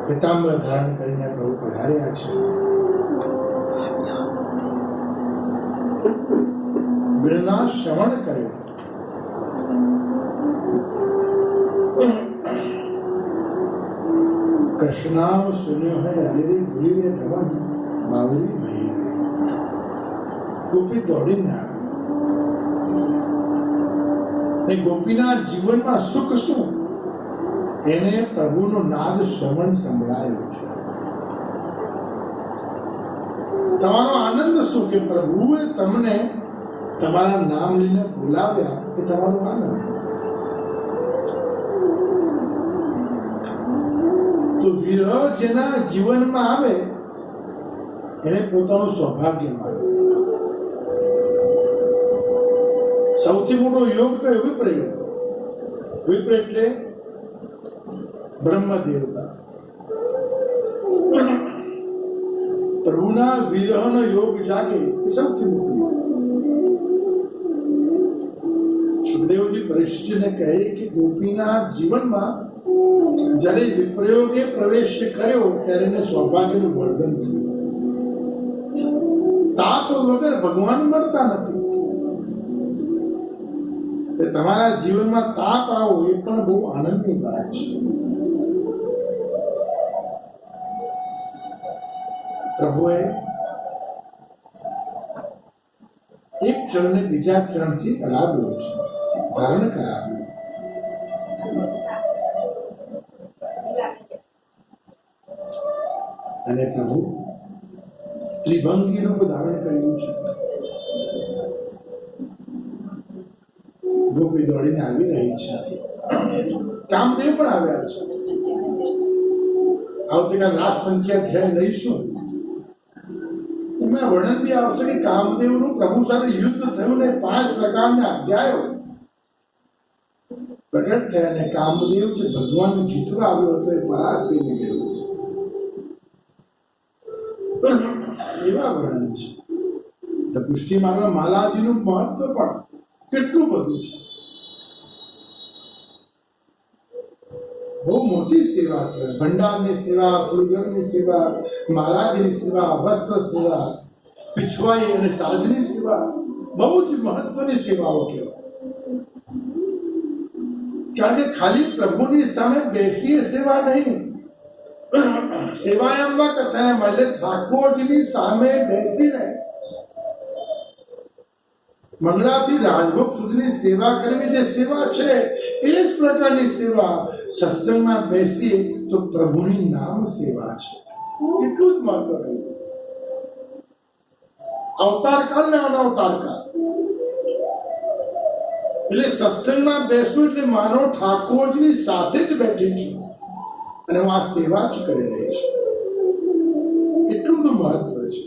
પિતાંબર ધારણ કરીને પ્રભુ પધાર્યા છે. વીણના શ્રવણ કર્યો. કૃષ્ણાવ સુન્યો હૈ અલેરી ભૂલી રે ભવન બાવરી ભઈ રે. ગોપી દોડીને આવી. ગોપીના જીવનમાં સુખ શું? એને પ્રભુનો નાદ શ્રવણ સંભળાયો છે. તમારો આનંદ શું કે પ્રભુએ તમને તમારા નામ લઈને બોલાવ્યા એ તમારો આનંદ. તો વિરહ જેના જીવનમાં આવે એને પોતાનું સૌભાગ્ય માને. સૌથી મોટો યોગ તો વિપ્રયોગ. વિપ્ર એટલે બ્રહ્મ દેવતા. પ્રભુના વિરહનો યોગ જાગે એ સૌથી મોટો યોગ. સુખદેવજી પરીક્ષિતને કહે કે ગોપીના જીવનમાં જ્યારે વિપ્રયોગે પ્રવેશ કર્યો ત્યારે એને સૌભાગ્યનું વર્ધન થયું. તાપ વગર ભગવાન મળતા નથી. તમારા જીવનમાં તાપ આવો એ પણ બહુ આનંદની વાત છે. પ્રભુએ એક ચરણને બીજા ચરણથી અડાવ્યો છે, ધારણ કરાવ્યું. અને પ્રભુ ત્રિભંગી રૂપ ધારણ કર્યું છે. ગોપી દોડીને આવી રહી છે. કામદેવ પણ આવ્યા છે. આવતીકાલ રાસ પંચાધ્યાય લઈશું. એમાં વર્ણન બી આવશે કે કામદેવનું પ્રભુ સાથે યુદ્ધ થયું ને 5 પ્રકારના અધ્યાયો પ્રગટ થયા અને કામદેવ જે ભગવાનને જીતવા આવ્યો હતો એ પરાસ્ત થઈને ગયો છે. એવા વર્ણન છે. પુષ્ટિ માર્ગમાં માલાજીનું મહત્વ પણ કેટલું બધું છે. બહુ મોટી સેવા કરે. ભંડારની સેવા, ફૂલગરની સેવા, મહારાજની સેવા, વસ્ત્ર સેવા, પીછવાઈ અને સાજની સેવા બહુ જ મહત્વની સેવાઓ કહેવાય. કારણ કે ખાલી પ્રભુની સામે બેસીએ સેવા નહીં. સેવાયામમાં કથાયામ એટલે ઠાકોરજીની સામે બેસીને મંગળાથી રાજભોગ સુધીની સેવા કરવી જે સેવા છે એ જ પ્રકારની સેવા સત્સંગમાં બેસીએ તો પ્રભુની નામ સેવા છે. એટલું જ મહત્વ કહ્યું. અવતારકાળ ને અનવતારકાળ એટલે સત્સંગમાં બેસવું એટલે માનો ઠાકોરજીની સાથે જ બેઠી છું અને હું આ સેવા જ કરી રહી છું. એટલું બધું મહત્વ છે.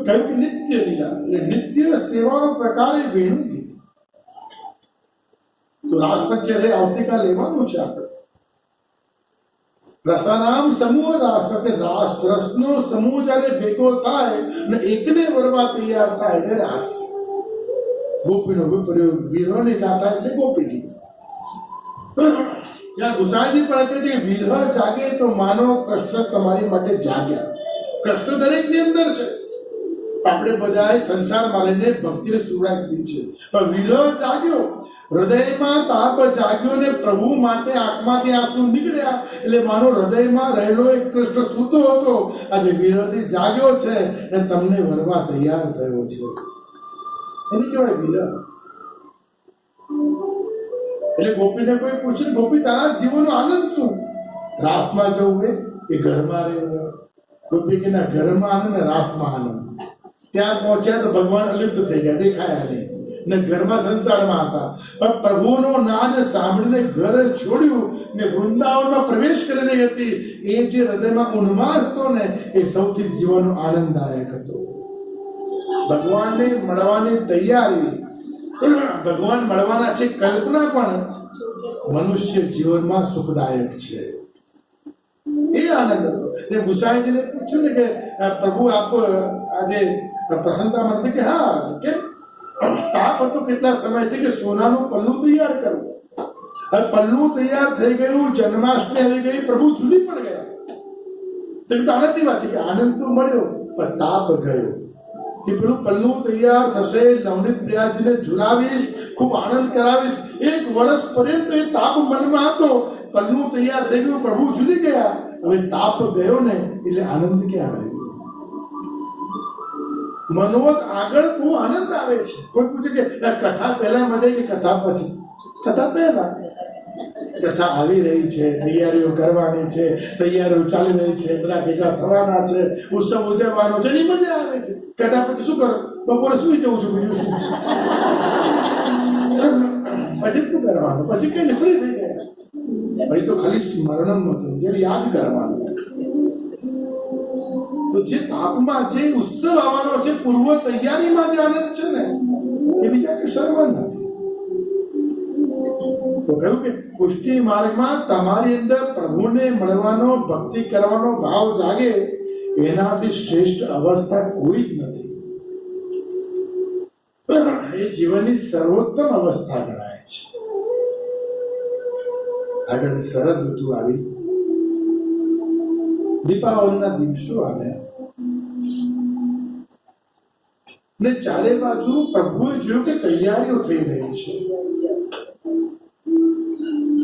કઈક નિત્ય લીલા એટલે નિત્ય સેવાનો પ્રકાર એ વેણુ ગીત. તો રાસ પંચાયત આવતીકાલ લેવાનું છે આપણે. રસાનામ સમૂહ રાસ એટલે રાસ રસનો સમૂહ જયારે ભેગો થાય ને એકને વરવા તૈયાર થાય એટલે રાસ. ગોપીનો વિપ્રયોગ વિરહની ગાથા એટલે ગોપી ગીત. ત્યાં ગુસાઈજી પણ કહે છે વિરહ જાગે તો માનો કૃષ્ણ તમારી માટે જાગ્યા. કૃષ્ણ દરેકની અંદર છે. આપણે બધાએ સંસાર માલીને ભક્તિને સુવડાવી દીધી છે. પણ વિરહ જાગ્યો, હૃદયમાં તાપ જાગ્યો ને પ્રભુ માટે આંખમાંથી આંસુ નીકળ્યા એટલે માનો હૃદયમાં રહેલો એક કૃષ્ણ સૂતો હતો આજે વિરહથી જાગ્યો છે ને તમને વરવા તૈયાર થયો છે. એને કહેવાય વિરહ. એટલે ગોપીને કોઈ પૂછે ગોપી તારા જીવનનો આનંદ શું? રાસમાં જવું એ ઘરમાં રહેવું. ગોપી કે ના ઘરમાં આનંદ ને રાસમાં આનંદ. ત્યાં પહોંચ્યા તો ભગવાન અલિપ્ત થઈ ગયા, દેખાયા નહીં ને ઘરમાં સંસારમાં હતા. પણ પ્રભુનો નાદ સાંભળીને ઘર છોડ્યું ને વૃંદાવનમાં પ્રવેશ કરી રહી હતી. એ જે હૃદયમાં ઉન્માદ હતો ને એ સૌથી જીવનનો આનંદદાયક હતો. ભગવાનને મળવાની તૈયારી, ભગવાન મળવાના છે કલ્પના પણ મનુષ્ય જીવનમાં સુખદાયક છે. એ આનંદ હતો. ગુસાઈજીને પૂછ્યું ને કે પ્રભુ આપ આજે પ્રસન્નતા મળતી કે હા કેમ તાપ હતો કેટલા સમયથી કે સોનાનું પલ્લું તૈયાર કરવું. હવે પલ્લું તૈયાર થઈ ગયું, જન્માષ્ટમી આવી ગઈ, પ્રભુ ઝૂલી પણ ગયા. તો એ તો આનંદની વાત છે કે આનંદ તો મળ્યો પણ તાપ ગયો. કે પેલું પલ્લું તૈયાર થશે, નવનીત પ્રિયાજીને ઝુલાવીશ, ખૂબ આનંદ કરાવીશ, 1 વર્ષ પર્યંત એ તાપ મનમાં હતો. પલ્લું તૈયાર થઈ ગયું, પ્રભુ ઝૂલી ગયા, હવે તાપ ગયો ને એટલે આનંદ ક્યાં રહ્યો? મનોજ આગળ બહુ આનંદ આવે છે. કોઈ પૂછે કે કથા પહેલા મજા કે કથા પછી? કથા પહેલા. કથા આવી રહી છે, તૈયારીઓ કરવાની છે, તૈયારીઓ ચાલી રહી છે, બધા ભેગા થવાના છે, ઉત્સવ ઉજવવાનો છે, એની મજા આવે છે. કથા પછી શું કરો? બપોરે સુઈ જવું છું, બીજું શું? પછી શું કરવાનું? પછી કઈ ફ્રી થઈ ગયા. ભાઈ તો ખાલી સ્મરણમ હતું, જેને યાદ કરવાનું. તો જે તાપમાં જે ઉત્સવ આવવાનો છે, પૂર્વ તૈયારીમાં જે આનંદ છે ને, એ બીજા કઈ શરૂઆત નથી. તો કહ્યું કે પુષ્ટિ માર્ગમાં તમારી અંદર પ્રભુને મળવાનો, ભક્તિ કરવાનો ભાવ જાગે, એનાથી શ્રેષ્ઠ અવસ્થા કોઈ જ નથી. એ જીવનની સર્વોત્તમ અવસ્થા ગણાય છે. આગળ શરદ ઋતુ આવી, દીપાવલીના દિવસો આવ્યા ને ચારે બાજુ પ્રભુએ જોયું કે તૈયારીઓ થઈ રહી છે.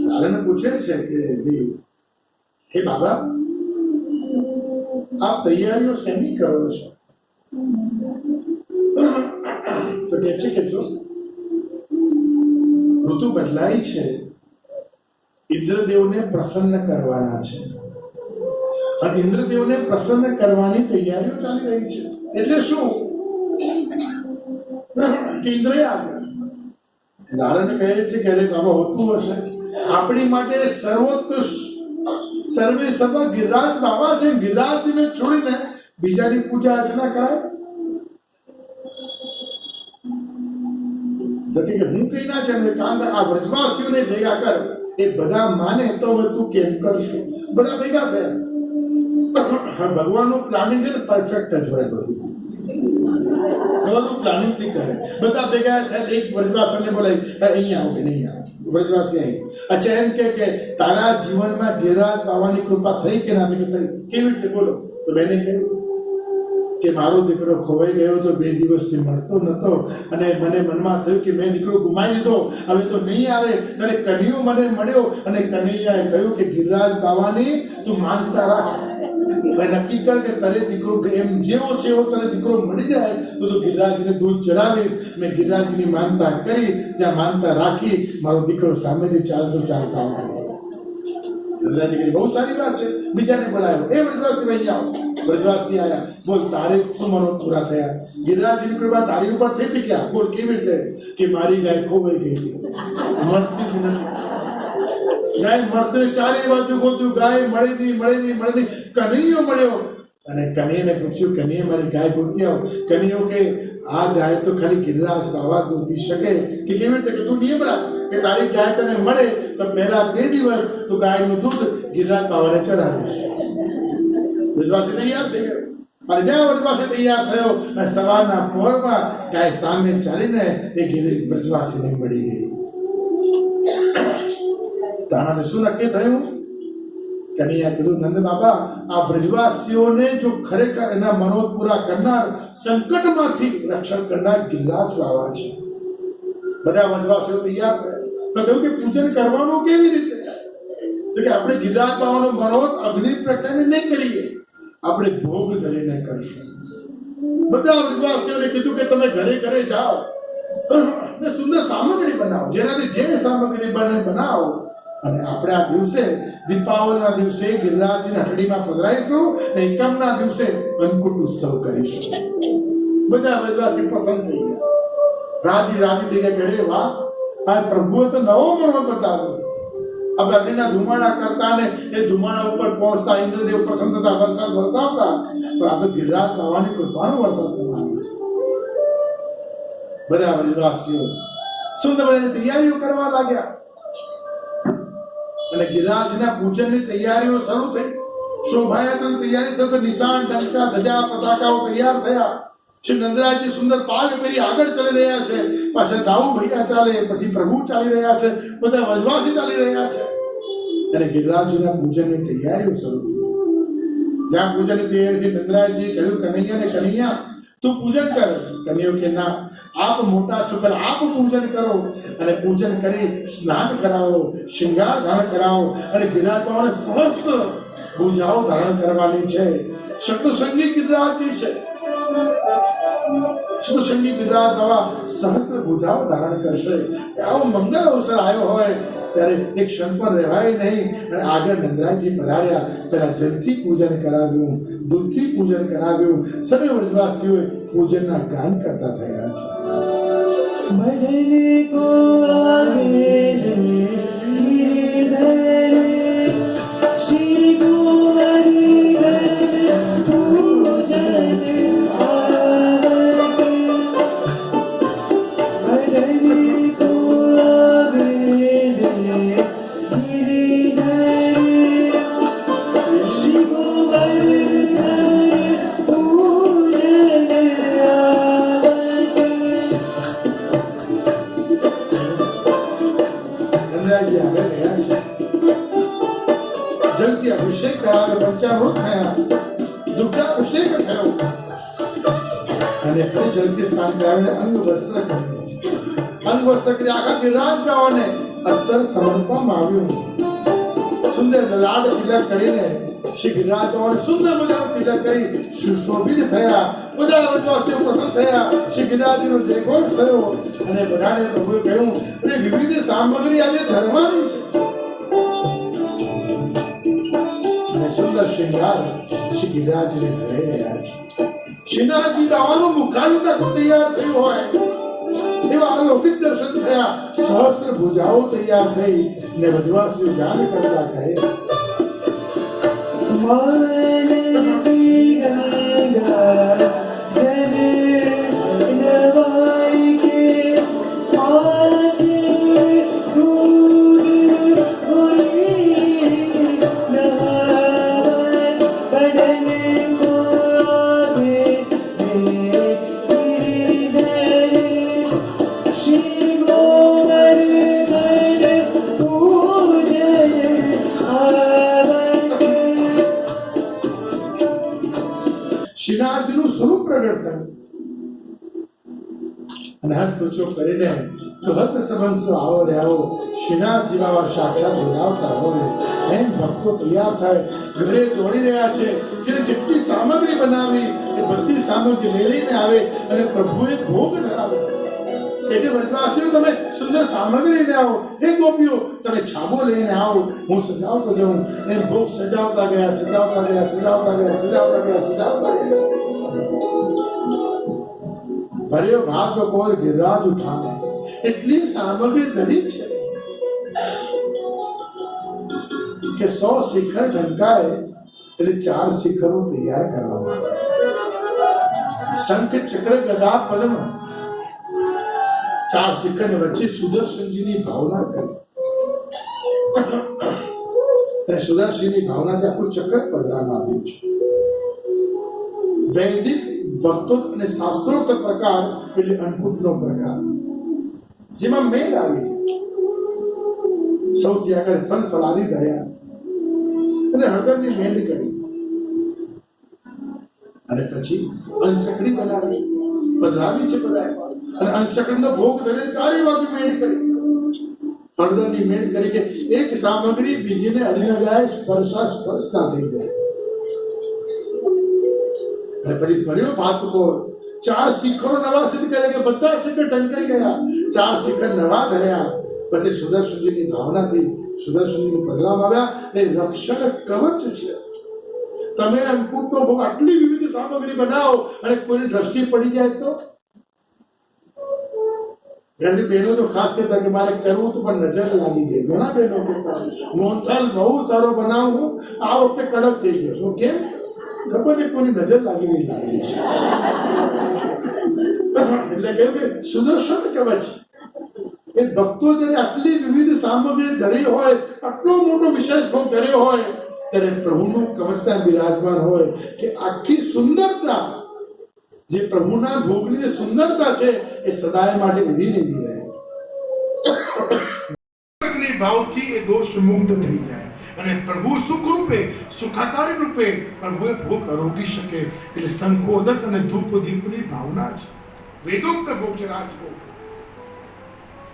સારાને પૂછે છે કે હે બાબા, આપ તૈયારીઓ શેની કરો છો? તો કે છે કે જો ઋતુ બદલાઈ છે, ઇન્દ્રદેવને પ્રસન્ન કરવાના છે, અને ઇન્દ્રદેવને પ્રસન્ન કરવાની તૈયારીઓ ચાલી રહી છે. એટલે શું? ઇન્દ્રયાગ. નારાયણ કહે છે કે અરે બાબા, હોતું હશે. આપણી માટે સર્વોત્કૃષ્ટ સર્વે સર્વ ગિરિરાજ બાબા છે. ગિરિરાજને છોડીને બીજાની પૂજા અર્ચના કરાય? હું કઈ ના છે, કામ કર, આ વ્રજવાસીઓને ભેગા કર, એ બધા માને તો તું કેમ કરશો? બધા ભેગા થયા. ભગવાનનું પ્લાનિંગ છે ને પરફેક્ટ જ હોય. બધું પ્લાનિંગ થી કરે. બધા ભેગા થયા, એક વ્રજવાસીને બોલાવી, અહીંયા આવો કે નહીં આવો. વ્રજવાસી આવી. અચ્છા, એમ કે તારા જીવનમાં ગિરિરાજ બાવાની કૃપા થઈ કે ના થઈ? કેવી રીતે બોલો? તો બેને કહ્યું કે મારો દીકરો ખોવાઈ ગયો તો 2 દિવસથી મળતો નતો, અને મને મનમાં થયું કે મેં દીકરો ગુમાવી દીધો, હવે તો નહીં આવે. અને કનૈયો મને મળ્યો, અને કનૈયાએ કહ્યું કે ગિરિરાજ બાવાની તું માનતા રાખ, નક્કી કર કે તારે દીકરો એમ જેવો છે એવો તને દીકરો મળી જાય તો તું ગિરિરાજને દૂધ ચડાવીશ. મેં ગિરિરાજની માનતા કરી, ત્યાં માનતા રાખી, મારો દીકરો સામેથી ચાલતો ચાલતા આવ્યો. ગિરિરાજે કહ્યું બહુ સારી વાત છે. બીજાને બોલાવ્યો, એ વ્રજવાસી ભાઈ આવો. વ્રજવાસી આવ્યા, બોલ તારે શું મનોરથ પૂરા થયા? ગિરિરાજની કૃપા તારી ઉપર થઈ હતી ક્યાં? બોલ કેવી રીતે? કે મારી ગાય ખોવાઈ ગઈ હતી, મળતી જ નથી. ગાય મળતી, ચારે બાજુ ગોતું, ગાય મળી નહીં. કનૈયો મળ્યો, અને કનૈયાને પૂછ્યું, કનૈયા મારી ગાય ગોતી આવો. કનૈયો કે આ ગાય તો ખાલી ગિરિરાજ બાવા ગોતી શકે. કે કેવી રીતે? કે તું નિયમ રાખ કે તારી ગાય તને મળે તો પહેલા 2 દિવસ તું ગાયનું દૂધ ગિરિરાજ બાવાને ચડાવીશ. વ્રજવાસી તૈયાર થઈ ગયો, અને જ્યાં વ્રજવાસી તૈયાર થયો, સવારના પહોરમાં ગાય સામે ચાલીને એ વ્રજવાસીને મળી ગઈ. તાનાથી શું નક્કી થયું? કનૈયા કીધું, નંદ બાબા, આ બ્રજવાસીઓને જો ખરેખર એના મનોરથ પૂરા કરનાર, સંકટમાંથી રક્ષણ કરનાર ગિરિરાજ બાવા છે. બધા વ્રજવાસીઓ તૈયાર થયા. તો કહ્યું કે પૂજન કરવાનું કેવી રીતે? તો કે આપણે ગિરિરાજ બાવાનો મનોરથ અગ્નિ પ્રગટાવીને નહીં કરીએ, આપણે ભોગ ધરીને કરીશું. બધા વ્રજવાસીઓને કીધું કે તમે ઘરે ઘરે જાઓ ને સુંદર સામગ્રી બનાવો, જેનાથી જે સામગ્રી બનાવો, અને આપણે આ દિવસે દીપાવલીના દિવસે ગિરિરાજની હટડીમાં પધરાઈશું, ને એકમના દિવસે અન્નકૂટ ઉત્સવ કરીશું. બધા વ્રજવાસી પસંદ થઈ ગયા, રાજી થઈ ગયા. ઘરે વાહ, આ પ્રભુએ તો નવો મનોરથ બતાવ્યો. આ અગ્નિના ધુમાડા કરતા ને એ ધુમાડા ઉપર પહોંચતા ઇન્દ્રદેવ પ્રસન્ન થતા, વરસાદ વરસાવતા. પણ આ તો ગિરિરાજ બાવાની કૃપાનો વરસાદ થવાનો છે. બધા વ્રજવાસીઓ સુંદર તૈયારીઓ કરવા લાગ્યા, અને ગિરિરાજના પૂજનની તૈયારીઓ શરૂ થઈ. શોભાયાત્રાની તૈયારી થઈ તો નિશાન, ડંકા, ધજા, પતાકાઓ તૈયાર થયા. શ્રી નંદરાયજી સુંદર પાગ પહેરી આગળ ચાલી રહ્યા છે, પાછળ દાઉ ભૈયા ચાલે, પછી પ્રભુ ચાલી રહ્યા છે, બધા વજવાસી ચાલી રહ્યા છે અને ગિરિરાજજીના પૂજનની તૈયારીઓ શરૂ થઈ. જ્યાં પૂજનની તૈયારી થઈ નંદરાયજી કહ્યું કનૈયા ને કનૈયા તું પૂજન કર. કનૈયો કે ના, આપ મોટા છો, પણ આપ પૂજન કરો અને પૂજન કરી સ્નાન કરાવો, શૃંગાર ધારણ કરાવો અને ગિરિરાજને સમસ્ત ભુજાઓ ધારણ કરવાની છે. શબ્દસંગી ગિરિરાજજી છે. શબ્દસંગી ગિરિરાજ બાબા સહસ્ત્ર ભુજાઓ ધારણ કરશે. આવો મંગળ અવસર આવ્યો હોય ત્યારે એક ક્ષણ પર રહેવાય નહીં અને આગળ નંદરાયજી પધાર્યા. પેલા જલથી પૂજન કરાવ્યું, દૂધથી પૂજન કરાવ્યું. સર્વે વ્રજવાસીઓ પૂજનના ગાન કરતા થયા છે. बढ़ने को आगे गिरधर श्री गोवर्धन पूजन आवत. बढ़ने को आगे गिरधर श्री गोवर्धन पूजन आवत. નંદરાયજી આગળ ગયા છે. જલથી અભિષેક કરાવે, પંચામૃત થયા, દુગ્ધાભિષેક થયો અને ફરી જલથી સ્નાન કરાવીને અંગ વસ્ત્ર કર્યું. અંગ વસ્ત્ર કરી આખા ગિરિરાજ બાવાને અત્તર સમર્પવામાં આવ્યું. સુંદર લાડ તિલક કરીને શ્રી ગિરિરાજ બાવાને સુંદર મજાનું તિલક કરી સુશોભિત થયા. બધા વ્રજવાસીઓ પ્રસન્ન થયા. શ્રી ગિરિરાજજીનો જયઘોષ થયો અને બધાને પ્રભુએ કહ્યું અને વિવિધ સામગ્રી આજે ધરવાની છે અને સુંદર શૃંગાર શ્રી ગિરિરાજને ધરાઈ રહ્યા છે. શ્રીનાથજી બાવાનું મુખાંતર તૈયાર થયું હોય એવા અલૌકિક દર્શન થયા. સહસ્ત્ર ભુજાઓ તૈયાર થઈ ને વ્રજવાસીઓ ગાન કરતા કહે मानसी गंगा जन नवाई के आज दूध होई नहावन बदन को आगे गिरिधर श्री गोवर्धन पूजन आवत. શ્રીનાથજીનું સ્વરૂપ પ્રગટ થયું અને હસ્ત ઊંચો કરીને તો હસ્ત સંબંધો આવો રે આવો શ્રીનાથજી બાબા સાક્ષાત બોલાવતા હોય એમ ભક્તો તૈયાર થાય, ઘરે દોડી રહ્યા છે. જેને જેટલી સામગ્રી બનાવી એ બધી સામગ્રી લઈને આવે અને પ્રભુએ ભોગ ધરાવે. કે જે વ્રજવાસીઓ તમે સુંદર સામગ્રી લઈને આવો, હે ગોપીઓ તમે છાબો લઈને આવો, હું સજાવતો જાઉં. એમ ભોગ સજાવતા ગયા, સજાવતા ગયા, સજાવતા ગયા, સજાવતા ગયા, સજાવતા ગયા. ભર્યો ભાગ કોર ગિરિરાજ ઉઠાને એટલી સામગ્રી ધરી છે કે 100 શિખર ઢંકાય એટલે 4 શિખરો તૈયાર કરવામાં આવે. શંખ ચક્ર ગદા પદ્મ 4 શિખરની વચ્ચે સુદર્શનજીની ભાવના કરી અને સુદર્શનની ભાવનાથી આખું ચક્ર પધરાવવામાં આવ્યું છે. વૈદિક ભક્તો અને શાસ્ત્રોક્ત પ્રકાર એટલે અન્નકૂટનો પ્રકાર જેમાં મેળ આવી. સૌથી આગળ ફલ ફલાદી ધર્યા અને હળદરની મેળ કરી અને પછી અંશકડી બનાવી પધરાવી છે બધાએ અને અંશકડીનો ભોગ ધરે 4 વાગે મેળ કરી. હળદરની મેળ કરી કે એક સામગ્રી બીજીને અડી ન જાય, સ્પર્શ ના થઈ જાય. અને પછી ભર્યો ભાત કોર 4 શિખરો નવા સિદ્ધ કરે કે બધા શિખર ઢંકાઈ ગયા, 4 શિખર નવા ધર્યા. પછી સુદર્શનજીની ભાવનાથી સુદર્શનજીને પગલામાં આવ્યા. એ રક્ષણ કવચ છે. તમે અન્નકૂટનો ભોગ આટલી વિવિધ સામગ્રી બનાવો અને કોઈની દ્રષ્ટિ પડી જાય તો ઘણી બહેનો તો ખાસ કહેતા કે મારે કરવું તો પણ નજર લાગી ગઈ. ઘણા બહેનો કહેતા મોહનથાળ બહુ સારો બનાવું, આ વખતે કડક થઈ ગયો. શું કેમ ખબર નહીં, કોની નજર લાગી ગઈ લાગે છે. એટલે કહ્યું કે સુદર્શન કવચ એ ભક્તો જયારે આટલી વિવિધ સામગ્રી ધરી હોય, આટલો મોટો વિશેષ ભોગ ધર્યો હોય ત્યારે પ્રભુનું કવચતા બિરાજમાન હોય કે આખી સુંદરતા જે પ્રભુના ભોગની જે સુંદરતા છે એ સદાય માટે એવી ને એવી રહે. ની ભાવથી એ દોષ મુક્ત થઈ જાય અને પ્રભુ સુખ રૂપે સુખાકારી રૂપે પ્રભુએ ભોગ આરોગી શકે. એટલે સંકોદક અને ધૂપ દીપની ભાવના છે. વેદોક્ત ભોગ છે રાજભોગ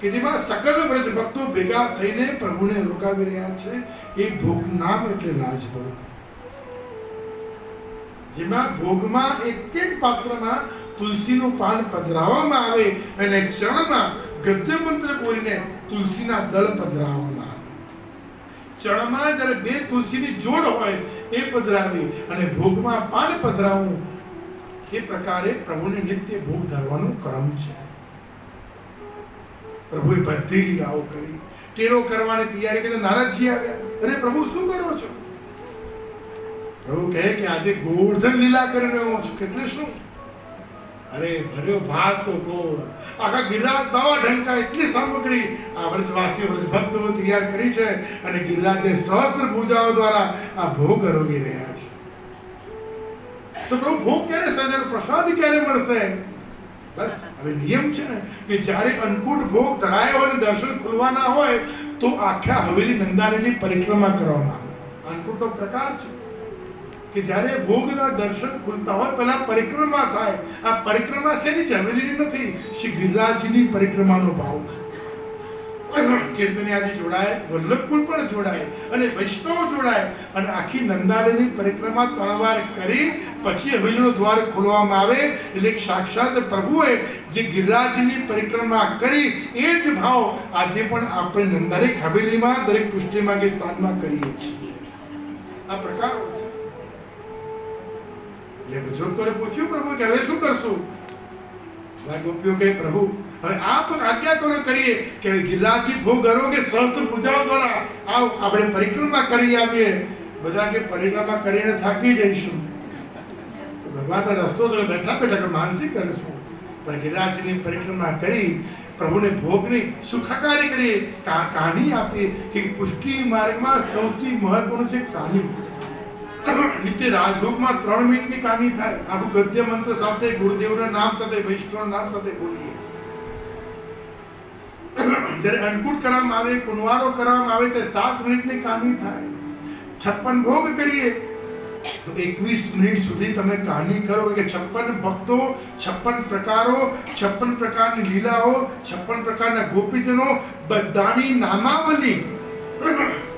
કે જેમાં સકલ વ્રજ ભક્તો ભેગા થઈને પ્રભુને રોકાવી રહ્યા છે. એ ભોગ નામ એટલે રાજભોગ. જેમાં ભોગમાં એક એક પાત્રમાં તુલસીનું પાન પધરાવવામાં આવે અને ચરણમાં ગદ્ય મંત્ર બોલીને તુલસીના દળ પધરાવવામાં આવે. ચરણમાં જ્યારે બે તુલસીની જોડ હોય એ પધરાવી અને ભોગમાં પાન પધરાવવું. એ પ્રકારે પ્રભુને નિત્ય ભોગ ધરવાનો ક્રમ છે. પ્રભુએ બધી લીલાઓ કરી. ટેરો કરવાની તૈયારી કરી. નારદજી આવ્યા. અરે પ્રભુ શું કરો છો? પ્રભુ કહે કે આજે ગોવર્ધન લીલા કરી રહ્યો છું. એટલે શું? અરે ભર્યો ભાત તો ગોળ, આખા ગિરિરાજ બાવા ઢંકા એટલી સામગ્રી આ વ્રજવાસી વ્રજ ભક્તો તૈયાર કરી છે અને ગિરિરાજે સહસ્ત્ર પૂજાઓ દ્વારા આ ભોગ આરોગી રહ્યા છે. તો પ્રભુ ભોગ ક્યારે સર્જાનો? પ્રસાદ ક્યારે મળશે? બસ હવે નિયમ છે ને કે જ્યારે અન્નકૂટ ભોગ ધરાયો હોય અને દર્શન ખુલવાના હોય તો આખા હવેલી નંદારીની પરિક્રમા કરવામાં આવે. અન્નકૂટનો પ્રકાર છે કે જ્યારે ભોગના દર્શન ખુલતા હોય પહેલા પરિક્રમા થાય. આ પરિક્રમા શેની છે? હવેલીની નથી, શ્રી ગિરિરાજની પરિક્રમાનો ભાવ છે. કીર્તનિયાજી જોડાય, વલ્લભકુળ પણ જોડાય અને વૈષ્ણવ જોડાય અને આખી નંદાલયની પરિક્રમા 3 વાર કરી પછી હવેલીનો દ્વાર ખોલવામાં આવે. એટલે સાક્ષાત પ્રભુએ જે ગિરિરાજની પરિક્રમા કરી એ જ ભાવ આજે પણ આપણે નંદાલય હવેલીમાં દરેક પુષ્ટિમાં કે સ્થાનમાં કરીએ છીએ. આ પ્રકારો છે. એટલે ભજોત્તરે પૂછ્યું પ્રભુ કે હવે શું કરશું? ગોપીઓ કહે પ્રભુ હવે આપ આજ્ઞા કરો કરીએ કે ગિરિરાજજી ભોગ આરોગે સહસ્ત્ર પૂજાઓ દ્વારા આવ આપણે પરિક્રમા કરી આવીએ. બધા કે પરિક્રમા કરીને થાકી જઈશું. તો ભગવાનનો રસ્તો તો બેઠા બેઠા માનસિક કરીશું. પણ ગિરિરાજની પરિક્રમા કરી પ્રભુને ભોગની સુખાકારી કરી કાની આપી કે પુષ્ટિ માર્ગમાં સૌથી મહત્વનું છે કાની. નિત્ય રાજભોગમાં 3 મિનિટની કાની થાય. આખું ગદ્ય મંત્ર સાથે ગુરુદેવના નામ સાથે વૈષ્ણવના નામ સાથે બોલીએ. જ્યારે અન્નકૂટ કરવામાં આવે, કુંવારો કરવામાં આવે તો 7 મિનિટની કાની થાય. 56 ભોગ કરીએ તો 21 મિનિટ સુધી તમે કહાની કરો કે 56 ભક્તો, 56 પ્રકારો, 56 પ્રકારની લીલાઓ, 56 પ્રકારના ગોપીજનો બધાની નામાવલી,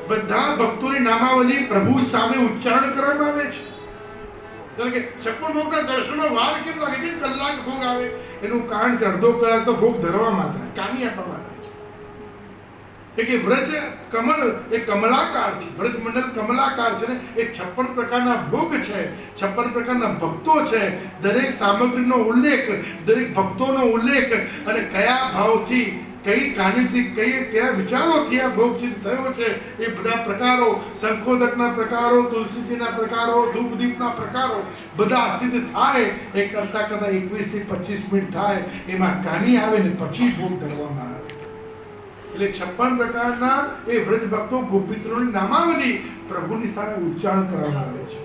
બધા ભક્તોની નામાવલી પ્રભુ સામે ઉચ્ચારણ કરવામાં આવે છે. કારણ કે 56 ભોગના દર્શનો વાર કેમ લાગે છે? કલાક ભોગ આવે એનું કારણ છે અડધો કલાક તો ભોગ ધરવામાં થાય, કાની આપવામાં થાય. કે વ્રજ કમળ એ કમલાકાર છે. વ્રજ મંડળ કમલાકાર છે ને એ 56 પ્રકારના ભોગ છે, 56 પ્રકારના ભક્તો છે. દરેક સામગ્રીનો ઉલ્લેખ, દરેક ભક્તોનો ઉલ્લેખ અને કયા ભાવથી, કઈ કાનીથી, કયા વિચારોથી આ ભોગ સિદ્ધ થયો છે એ બધા પ્રકારો, શંખોદકના પ્રકારો, તુલસીજીના પ્રકારો, ધૂપદીપના પ્રકારો બધા સિદ્ધ થાય. એ કરતા 21 થી 25 મિનિટ થાય એમાં કાની આવે ને પછી ભોગ ધરવામાં આવે. એટલે 56 પ્રકારના એ વ્રજ ભક્તો ગોપિત્રોની નામાવલી પ્રભુની સામે ઉચ્ચારણ કરવામાં આવે છે.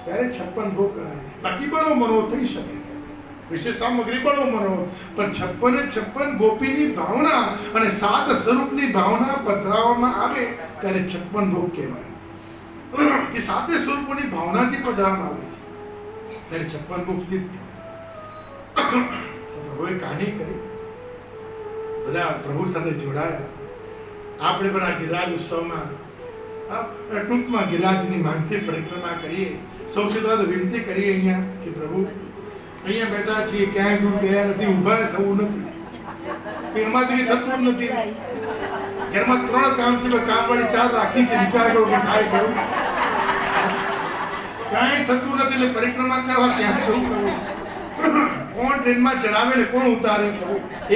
ત્યારે 56 ભોગ ગણાય. બાકી બળો મનો થઈ શકે, વિશેષ સામગ્રી બળો મનો, પણ 56 ગોપીની ભાવના અને 7 સ્વરૂપની ભાવના પધરાવવામાં આવે ત્યારે 56 ભોગ કહેવાય. કે 7 સ્વરૂપોની ભાવનાથી પધરાવવામાં આવે છે ત્યારે 56 ભોગ સિદ્ધ. પ્રભુએ કહાની કરી, બધા પ્રભુ સાથે જોડાયા. આપણે પણ આ ગિરિરાજ ઉત્સવમાં ટૂંકમાં ગિરિરાજની માનસિક પરિક્રમા કરીએ. સૌથી પહેલા વિનંતી કરીએ અહીંયા કે પ્રભુ અહીંયા બેઠા છીએ, ક્યાંય દૂર ગયા નથી, ઊભા થવું નથી, એમાંથી થતું જ નથી. ઘરમાં 3 કામ છે, કામવાળી 4 રાખી છે, વિચાર કરો કે થાય કરું, કાંઈ થતું નથી. એટલે પરિક્રમા કરવા ક્યાં જવું કરવું? કોણ ટ્રેનમાં ચડાવે ને કોણ ઉતારે?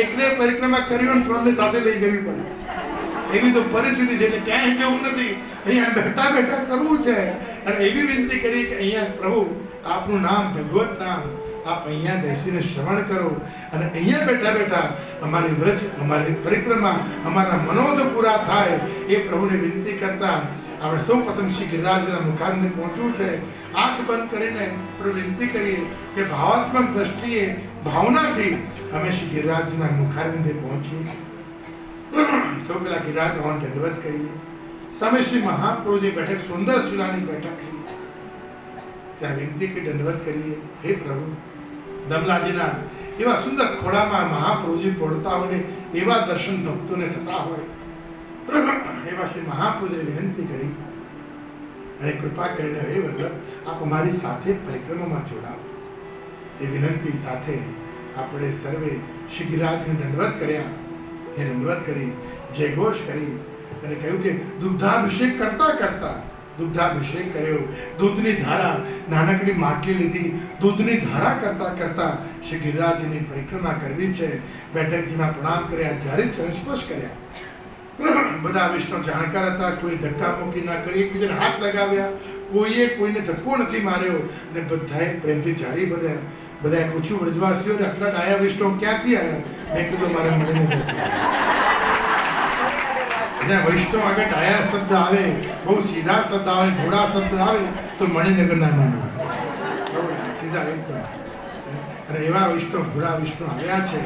એકને પરિક્રમા કરી હોય 3ને સાથે લઈ જવી પડે. એવી તો પરિસ્થિતિ છે. એટલે ક્યાંય જવું નથી, અહીંયા બેઠા બેઠા કરવું છે. અને એવી વિનંતી કરી કે અહીંયા પ્રભુ આપનું નામ, ભગવત નામ આપ અહીંયા બેસીને શ્રવણ કરો અને અહીંયા બેઠા બેઠા અમારી વ્રજ, અમારી પરિક્રમા, અમારા મનોજ પૂરા થાય એ પ્રભુને વિનંતી કરતા આપણે સૌ પ્રથમ શ્રી ગિરિરાજના મુખારને પહોંચવું છે. આંખ બંધ કરીને વિનંતી કરીએ કે ભાવાત્મક દ્રષ્ટિએ ભાવનાથી અમે શ્રી ગિરિરાજના મુખારવિંદે પહોંચીએ. સૌ પેલા ગિરિરાજ ભગવાન દંડવત કરીએ. સામે શ્રી મહાપ્રભુજી બેઠક, સુંદર શિલાની બેઠક છે, ત્યાં વિનંતી કે દંડવત કરીએ. હે પ્રભુ, દમલાજીના એવા સુંદર ખોળામાં મહાપ્રભુજી પડતા હોય, એવા દર્શન ભક્તોને થતા હોય, એવા શ્રી મહાપ્રભુજીને વિનંતી કરી અને કૃપા કરીને હે વલ્લભ, આપ અમારી સાથે પરિક્રમામાં જોડાઓ. એ વિનંતી સાથે આપણે સર્વે શ્રી ગિરિરાજને દંડવત કર્યા. એ દંડવત કરી, જયઘોષ કરી અને કહ્યું કે દુગ્ધાભિષેક કરતા કરતા દુગ્ધાભિષેક કર્યો. દૂધની ધારા, નાનકડી માટલી લીધી, દૂધની ધારા કરતા કરતા શ્રી ગિરિરાજની પરિક્રમા કરવી છે. બેઠકજીમાં પ્રણામ કર્યા, જ્યારે સંસ્પર્શ કર્યા. બધા વિષ્ણુ જાણકાર હતા, કોઈ ધક્કા મૂકી ના કરી, એકબીજાને હાથ લગાવ્યા, કોઈએ કોઈને ધક્કો નથી માર્યો અને બધાએ પ્રેમથી જારી બધા. બધાએ પૂછ્યું, વ્રજવાસીઓને આટલા ડાયા વિષ્ણુ ક્યાંથી આવ્યા? મેં કીધું મારે મળીને જ્યાં વૈષ્ણવ આગળ ડાયા શબ્દ આવે, બહુ સીધા શબ્દ આવે, ઘોડા શબ્દ આવે તો મણિનગર ના માનવા, સીધા એકદમ. અને એવા વિષ્ણુ, ઘોડા વિષ્ણુ આવ્યા છે.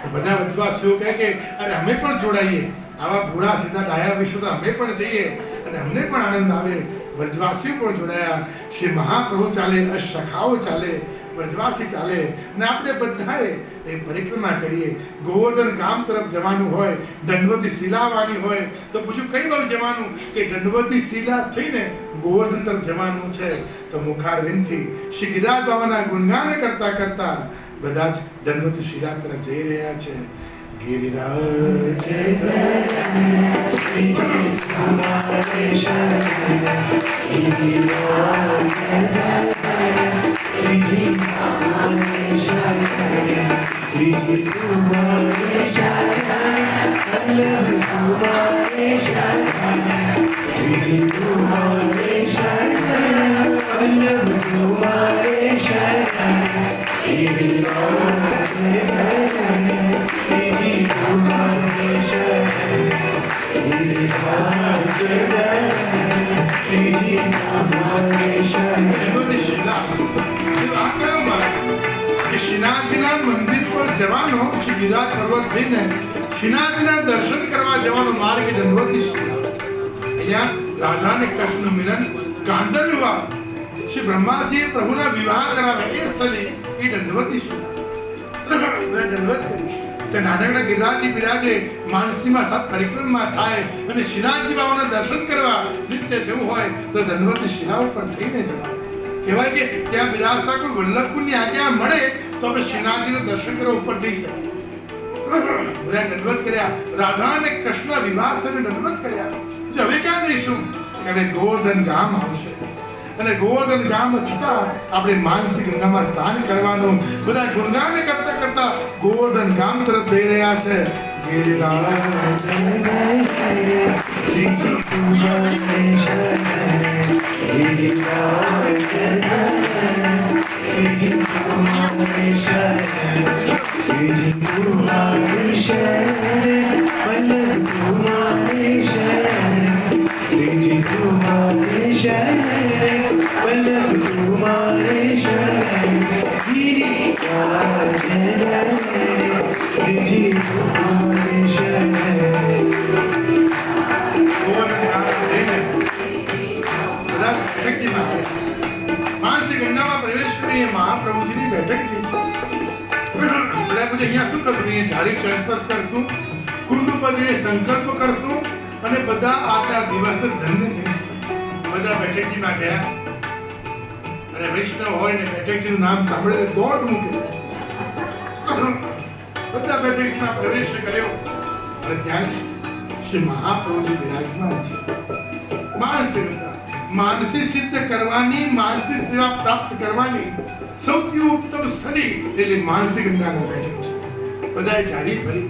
તો બધા વ્રજવાસીઓ કહે કે અરે અમે પણ જોડાઈએ, આવા ઘોડા સીધા ડાયા વિષ્ણુ તો અમે પણ જઈએ અને અમને પણ આનંદ આવે. વ્રજવાસીઓ પણ જોડાયા. શ્રી મહાપ્રભુ ચાલે, અષ્ટસખાઓ ચાલે, વ્રજવાસી ચાલે અને આપણે બધાએ એ પરિક્રમા કરીએ. ગોવર્ધન ગામ તરફ જવાનું હોય, દંડવતી શિલા આવવાની હોય તો પૂછ્યું કઈ બાજુ જવાનું? કે દંડવતી શિલા થઈને ગોવર્ધન તરફ જવાનું છે. તો મુખારવિંદથી શ્રી ગિરિરાજ બાબાના ગુણગાન કરતા કરતા બધા જ દંડવતી શિલા તરફ જઈ રહ્યા છે. ગિરિરાજ શ્રીનાથજીના મંદિર પર જવાનો, શ્રી ગિરિરાજ પર્વત થઈને શ્રીનાથજીના દર્શન કરવા જવાનો માર્ગ એ દંડવતી શિલા. અહીંયા રાધા અને કૃષ્ણનું મિલન, ગાંધર્વ વિવાહ, શ્રી બ્રહ્માજીએ પ્રભુના વિવાહ કરાવે એ સ્થળે એ દંડવતી શિલા. દંડવત કરી તે નાનકડા ગિરિરાજજી બિરાજે, માનસીમાં સાત પરિક્રમા થાય અને શ્રીનાથજી બાબાના દર્શન કરવા નિત્ય જવું હોય તો દંડવતી શિલા ઉપર થઈને જવાનું. કહેવાય કે ત્યાં બિરાજતા કોઈ વલ્લભકુળની આજ્ઞા મળે તો આપણે શ્રીનાથજીના દર્શન કરવા ઉપર જઈ શકીએ. બધા દંડવત કર્યા. રાધા અને કૃષ્ણ વિવાહ સમયે દંડવત કર્યા. હવે ક્યાં જઈશું? હવે ગોવર્ધન ગામ આવશે અને ગોવર્ધન ગામ છતાં આપણે માનસી ગંગામાં સ્નાન કરવાનું. બધા ગુણગાન કરતા કરતા ગોવર્ધન ગામ તરફ જઈ રહ્યા છે. માનસી ગંગામાં પ્રવેશ કરી મહાપ્રભુજીની બેઠક છે. બધા પૂછે અહીંયા શું કરશું? અહીંયા જારી સંસ્પર્શ કરશું, કુંડ ઉપર જઈને સંકલ્પ કરશું અને બધા આજના દિવસ ધન્ય થઈશું. બધા બેઠકજીમાં ગયા અને વૈષ્ણવ હોય ને બેઠકજીનું નામ સાંભળે દોડ મૂકે. બધા બેઠકજીમાં પ્રવેશ કર્યો અને ત્યાં શ્રી મહાપ્રભુજી બિરાજમાન છે. માનસી સિદ્ધ કરવાની, માનસી સેવા પ્રાપ્ત કરવાની સૌથી ઉત્તમ સ્થળી એટલે માનસી ગંગાના બેઠક છે. બધાએ જારી ભરી,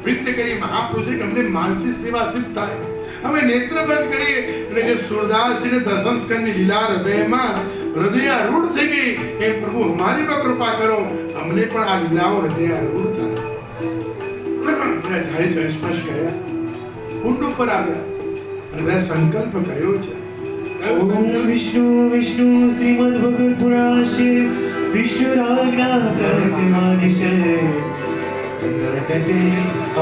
વિનંતી કરી મહાપ્રભુજી અમને માનસી સેવા સિદ્ધ થાય. અમે નેત્ર બંધ કરીએ એટલે જે સુરદાસજીને દસમ સ્કંદની લીલા હૃદયમાં હૃદયારૂઢ થઈ ગઈ. હે પ્રભુ, અમારી પર કૃપા કરો, અમને પણ આ લીલાઓ હૃદયારૂઢ થાય. જારી સંસ્પર્શ કર્યા, કુંડ ઉપર આવ્યા અને સંકલ્પ કર્યો છે. ઓમ વિષ્ણુ વિષ્ણુ શ્રીમદ ભગવત પુરાણ શ્રી વિષ્ણુ રાજ્ઞા પ્રતિમાનિશે પ્રકટે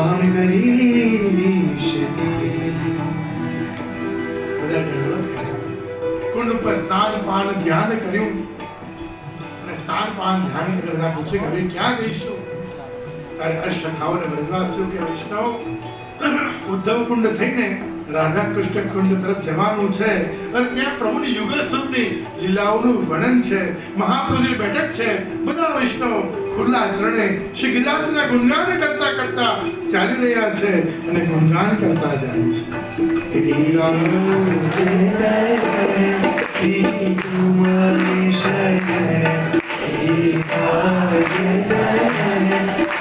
અહમ કરીષ્યતિ. બધા દંડવત કર્યા. કુંડ ઉપર સ્નાન પાન ધ્યાન કર્યું અને સ્નાન પાન ધ્યાન કરીને બધા પૂછે કે હવે ક્યાં જઈશું? ત્યારે અષ્ટખાઓને બ્રજવાસીઓ કે વૈષ્ણવ ઉદ્ધવ કુંડ થઈને રાધા કૃષ્ણ કુંડ તરફ જવાનું છે અને ત્યાં પ્રભુની યુગલ સ્વરૂપની લીલાઓનું વર્ણન છે, મહાપ્રભુની બેઠક છે. બધા વૈષ્ણવ ખુલ્લા ચરણે શ્રી ગિરિરાજના ગુણગાન કરતા કરતા ચાલી રહ્યા છે અને ગુણગાન કરતા જાય છે. શ્રી કુમારી શરણ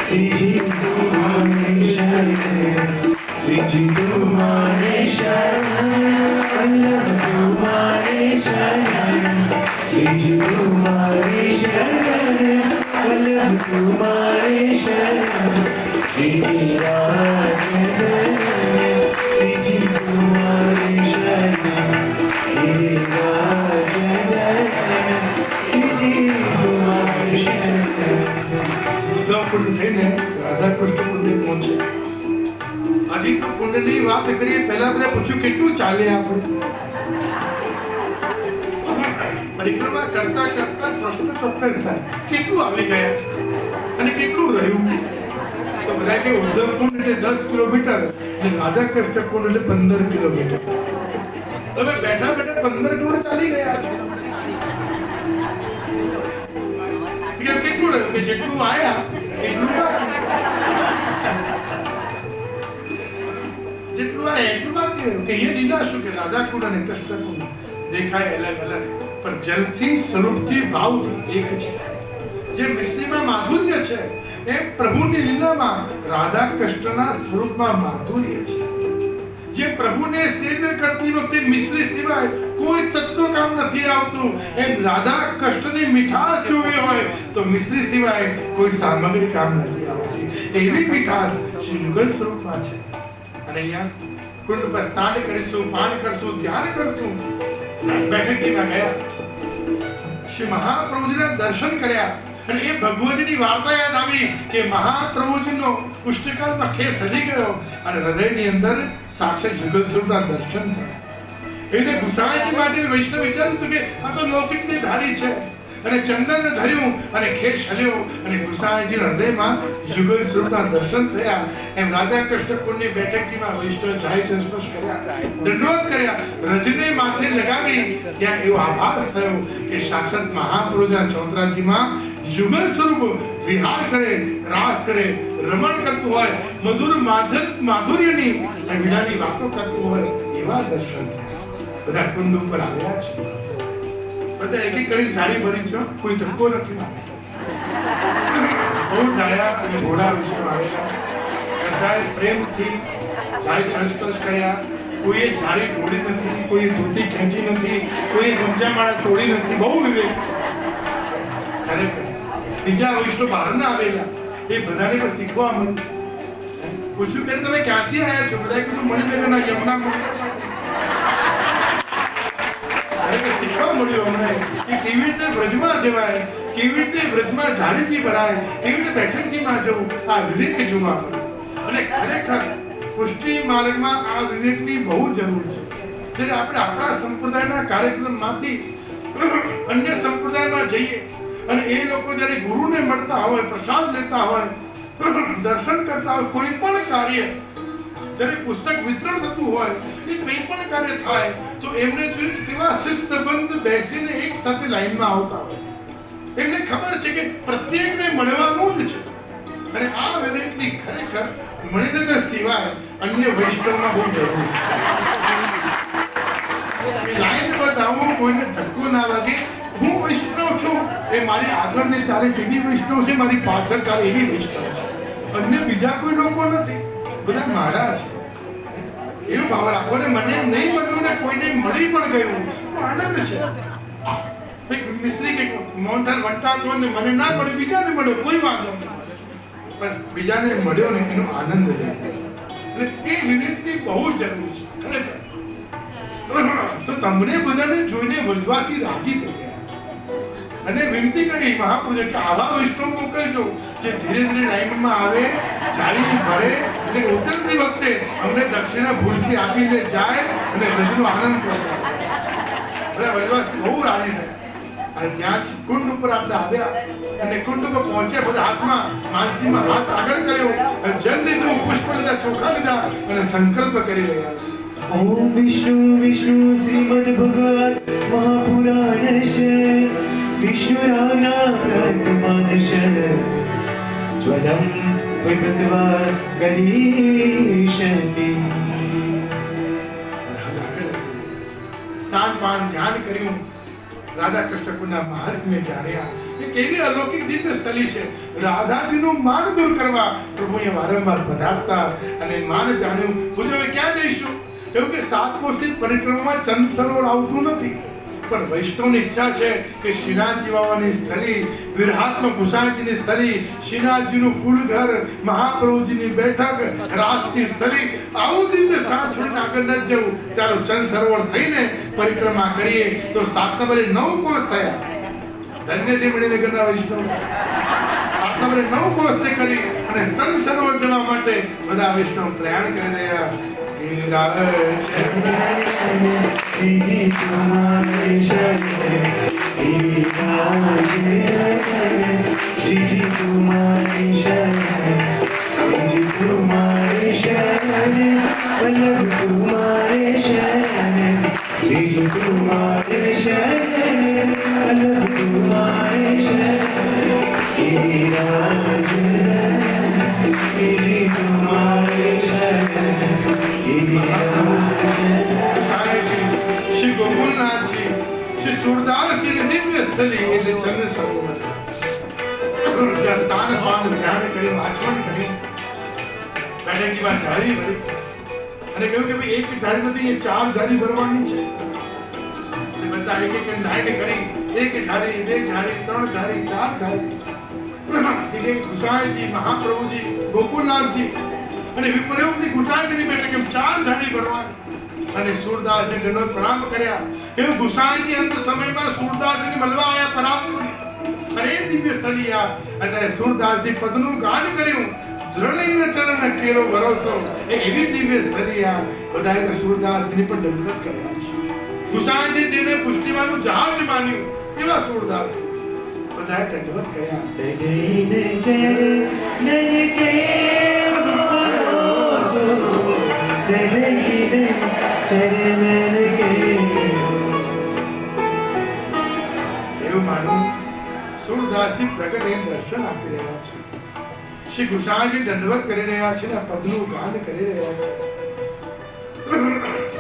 શ્રીજી કુમારી શરણ શ્રીજી કુમારી શરણ વલ્લભ કુમારી શરણ શ્રીજી કુમારી શરણ વલ્લભ કુમારી શરણ ગિરિરાજ શ્રીજી કુમારી શરણ ગિરિરાજ શ્રીજી કુમારી શરણ. ઉદ્ધવ કુંડ થઈને રાધા કૃષ્ણ કુંડે પહોંચે. હજી તો કુંડની વાત કરીએ પહેલા બધા પૂછ્યું કેટલું ચાલે આપણે? પરિક્રમા કરતા કરતા પ્રશ્ન ચોક્કસ થાય કેટલું આવી ગયા અને કેટલું રહ્યું? તો બધા કે ઉદ્ધવ કુંડ એટલે 10 કિલોમીટર અને રાધા કૃષ્ણ કુંડ એટલે 15 કિલોમીટર. તમે બેઠા બેઠા 15 કિલોમીટર ચાલી ગયા છો. કેટલું રહ્યું કે જેટલું આયા એટલું બાકી. જેટલું આ એટલું બાકી રહ્યું કે એ લીલા શું કે રાધા કુંડ અને કૃષ્ણ કુંડ દેખાય અલગ અલગ પણ જલથી સ્વરૂપથી ભાવથી એક છે. જે મિશ્રીમાં માધુર્ય છે એ પ્રભુની લીલામાં રાધા કૃષ્ણના સ્વરૂપમાં માધુર્ય છે. જે પ્રભુને સેવ્ય કરતી વખતે મિશ્રી સિવાય કોઈ તત્વ કામ નથી આવતું. એમ રાધા કૃષ્ણની મીઠાશ જોવી હોય તો મિશ્રી સિવાય કોઈ સામગ્રી કામ નથી આવતી. એવી મીઠાશ શ્રી યુગલ સ્વરૂપમાં છે. અને અહીંયા કુંડ પર સ્નાન કરીશું, પાન કરશું, ધ્યાન કરશું. બેઠકજીમાં ગયા, શ્રી મહાપ્રભુજીના દર્શન કર્યા અને એ ભગવતીની વાર્તા યાદ આવી કે મહાપ્રભુજીનો પુષ્ટકાળમાં ખેસ હલી ગયો અને હૃદયની અંદર સાક્ષાત યુગલ સ્વરૂપના દર્શન થયા. એટલે ગુસાઈજી માટે વૈષ્ણવ વિચાર્યું હતું કે આ તો લૌકિકની ધારી છે અને ચંદન ધર્યું અને ખેસ હલ્યો અને ગુસાઈજી હૃદયમાં યુગલ સ્વરૂપના દર્શન થયા. એમ રાધા કૃષ્ણ કુંડની બેઠકજીમાં વૈષ્ણવ જાય છે, સ્પર્શ કર્યા, દંડવત કર્યા, રજને માથે લગાવી ત્યાં એવો આભાસ થયો કે સાક્ષાત મહાપુરુષના ચોતરાજીમાં યુગલ સ્વરૂપ વિહાર કરે, રાસ કરે, રમણ કરતું હોય, મધુર માધુર્યની વીણાની વાતો કરતું હોય એવા દર્શન થયા. બધા કુંડ ઉપર આવ્યા છે. બધા એક એક કરીને જાળી ભરી છે, કોઈ ધક્કો નથી માર્યો. બહુ ડાયા અને ઘોડા વિશે આવેલા બધાએ પ્રેમથી જાય સ્પર્શ કર્યા. કોઈએ જાળી તોડી નથી, કોઈએ ધોતી ખેંચી નથી, કોઈએ ગુંજામાળા તોડી નથી. બહુ વિવેક ખરેખર. બીજા વૈષ્ણવ બહારના આવેલા એ બધાને પણ શીખવા મળ્યું. પૂછ્યું કે તમે ક્યાંથી આવ્યા છો? બધા કીધું મણિનગરના યમુના શીખવા મળ્યું અમને કે કેવી રીતે વ્રજમાં જવાય, કેવી રીતે વ્રજમાં જાળીથી ભરાય, કેવી રીતે બેઠકજીમાં જવું. આ વિવેક જોવા મળ્યું. અને ખરેખર પુષ્ટિ માર્ગમાં આ વિવેકની બહુ જરૂર છે. જ્યારે આપણે આપણા સંપ્રદાયના કાર્યક્રમમાંથી અન્ય સંપ્રદાયમાં જઈએ અને એ લોકો જ્યારે ગુરુને મળતા હોય, પ્રસાદ લેતા હોય, દર્શન કરતા હોય, કોઈ પણ કાર્ય જ્યારે પુસ્તક વિતરણ થતું હોય કે કંઈ પણ કાર્ય થાય તો એમને જોઈને કેવા શિસ્તબદ્ધ બેસીને એક સાથે લાઈનમાં આવતા હોય. એમને ખબર છે કે પ્રત્યેકને મળવાનું જ છે. અને આ વિવેકની ખરેખર મણિનગર સિવાય અન્ય વૈષ્ણવમાં બહુ જરૂર છે. લાઈન બતાવું, કોઈને ધક્કો ના લાગે. હું વૈષ્ણવ છું એ મારી આગળ ને ચાલે એવી વૈષ્ણવ છે, મારી પાછળ ચાલે એવી વૈષ્ણવ છે. અન્ય બીજા કોઈ લોકો નથી, બધા મારા છે. એવું ભાવ રાખો ને. મને નહીં મળ્યું ને કોઈને મળી પણ ગયું તો આનંદ છે. મિશ્રી કે મોહનથાળ વંટાતો ને મને ના મળ્યું, બીજાને મળ્યો, કોઈ વાંધો નહીં. પણ બીજાને મળ્યો ને એનો આનંદ લે. એટલે એ વિવેકની બહુ જરૂર છે ખરેખર. તમને બધાને જોઈને વ્રજવાસી રાજી થઈ ગયા અને વિનંતી કરી મહાપ્રભુએ કે આવા વૈષ્ણવ મોકલજો જે ધીરે ધીરે લાઈનમાં આવે, જાળી ભરે અને ઉતરતી વખતે અમને દક્ષિણા ભૂલથી આપીને જાય અને વ્રજનો આનંદ કરતા. બધા વ્રજવાસી બહુ રાજી થયા અને ત્યાંથી કુંડ ઉપર આપણે આવ્યા અને કુંડ ઉપર પહોંચ્યા. બધા હાથમાં માનસીમાં હાથ આગળ કર્યો અને જલ લીધું, પુષ્પ લીધા, ચોખા લીધા અને સંકલ્પ કરી રહ્યા છે. ओम विष्णु विष्णु श्रीमद् भगवत महापुराणश विष्णुराना प्रमाणश ज्वलं विभगवा करीषति. સ્નાન પાન ધ્યાન કર્યું, રાધા કૃષ્ણ કુંડના મહાત્મ્ય જાણ્યા. એ કેવી અલૌકિક દિવ્ય સ્થળી છે. રાધાજીનું માન દૂર કરવા પ્રભુએ વારંવાર પધારતા અને માન જાણ્યું. પૂછ્યું હવે ક્યાં જઈશું? એવું કે 7 કોસની પરિક્રમામાં ચંદ સરોવર આવતું નથી, પણ વૈષ્ણવની ઈચ્છા છે કે શ્રીનાથજી બાવાની સ્થળી, વિરહાત્મક ગુસાઈજીની સ્થળી, શ્રીનાથજીનું ફૂલ ઘર, મહાપ્રભુજીની બેઠક, રાસની સ્થળી, આવું દિવ્ય સ્થાન છોડીને આગળ ન જવું. ચાલો ચંદ સરોવર થઈને પરિક્રમા કરીએ. તો 7 નંબરે 9 કોસ થયા. ધન્ય છે મણિનગરના વૈષ્ણવ. 7 નંબરે 9 કોસને કરી અને ચંદ સરોવર જવા માટે બધા વૈષ્ણવ પ્રયાણ કરી રહ્યા. श्री तुम्हारे शरण श्री तुम्हारे शरण श्री तुम्हारे शरण वल्लभ तुम्हारे शरण श्री तुम्हारे शरण वल्लभ तुम्हारे शरण श्री तुम्हारे शरण શ્રી ગોકુલનાથજી, શ્રી સુરદાસજીની દિવ્ય સ્થળી એટલે ચંદ્ર સરોવર. જ્યાં સ્નાન પાન ધ્યાન કર્યું, આચમન કર્યું, બેઠકીમાં જાળી ભરી અને કહ્યું કે ભાઈ એક જાળી નથી, એ 4 જાળી ભરવાની છે. બધા એક એક નાઈટ કરી, 1 જાળી, 2 જાળી, 3 જાળી, 4 જાળી. ગુસાઈજી, મહાપ્રભુજી, ગોકુલનાથજી અને વિપ્રયોગની ગુસાઈજીની બેઠક એમ 4 જાળી ભરવાની. અને સુરદાસે દંડવત પ્રણામ કર્યા. એવું ગુસાઈજી અંત સમયમાં સુરદાસને મળવા આવ્યા પરાપુરી અને એ દિવ્ય સ્થળી આ. અને સુરદાસજી પદનું ગાન કર્યું. દ્રઢ ચરણ કેરો ભરોસો, એ એવી દિવ્ય સ્થળી આ. બધાએ સુરદાસજીની પણ દંડવત કર્યા છે. ગુસાઈજી તેને પુષ્ટિવાનું જહાજ માન્યું એવા સુરદાસ બધાએ દંડવત કર્યા. डगैन चरण के भरोसो डगैन चरण के એવું માનું સુરદાસજી પ્રગટે દર્શન આપી રહ્યા છે. શ્રી ગુસાઈજી દંડવત કરી રહ્યા છે ને પદનું ગાન કરી રહ્યા છે.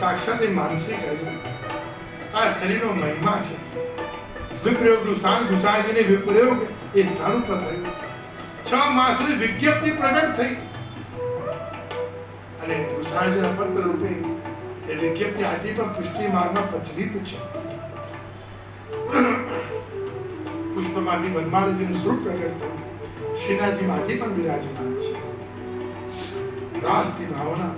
સાક્ષાત એ માનસી કર્યું. આ શરીરનો મહિમા છે. વિપ્રયોગનું સ્થાન ગુસાઈજીને વિપ્રયોગ એ સ્થાન ઉપર થયું. 6 માસની વિજ્ઞપ્તિ પ્રગટ થઈ અને ગુસાઈજીના પત્ર રૂપે એ વિજ્ઞપ્તિ આજે પણ પુષ્ટિ માર્ગમાં પ્રચલિત છે. પુષ્પમાંથી વનમાળજીનું સ્વરૂપ પ્રગટ થયું. શ્રીનાથજી આજે પણ બિરાજમાન છે. રાસની ભાવના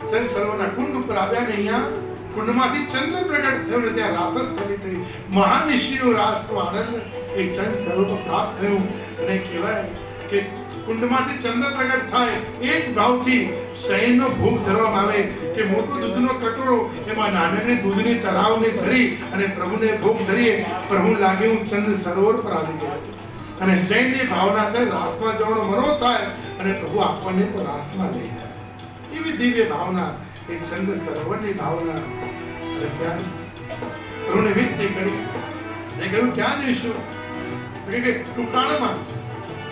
ચંદ સરોવરના કુંડ ઉપર આવ્યા ને અહીંયા કુંડમાંથી ચંદ્ર પ્રગટ થયો ને ત્યાં રાસ સ્થળી થઈ. મહાનિશીનો રાસનો આનંદ એ ચંદ સરોવર પ્રાપ્ત થયો. અને કહેવાય કે કુંડમાંથી ચંદ્ર પ્રગટ થાય એ જ ભાવથી શયનનો ભોગ ધરવામાં આવે કે મોટો દૂધનો કટોરો એમાં નાનકડી દૂધની તરાવને ધરી અને પ્રભુને ભોગ ધરીએ. પ્રભુ લાગે હું ચંદ્ર સરોવર પર આવી ગયો અને શયનની ભાવના થાય, રાસમાં જવાનો મનો થાય અને પ્રભુ આપણને પણ રાસમાં લઈ જાય. એવી દિવ્ય ભાવના એ ચંદ્ર સરોવરની ભાવના. અને ત્યાં પ્રભુને વિનંતી કરી એ કહ્યું ક્યાં જઈશું? કે ટુકાણમાં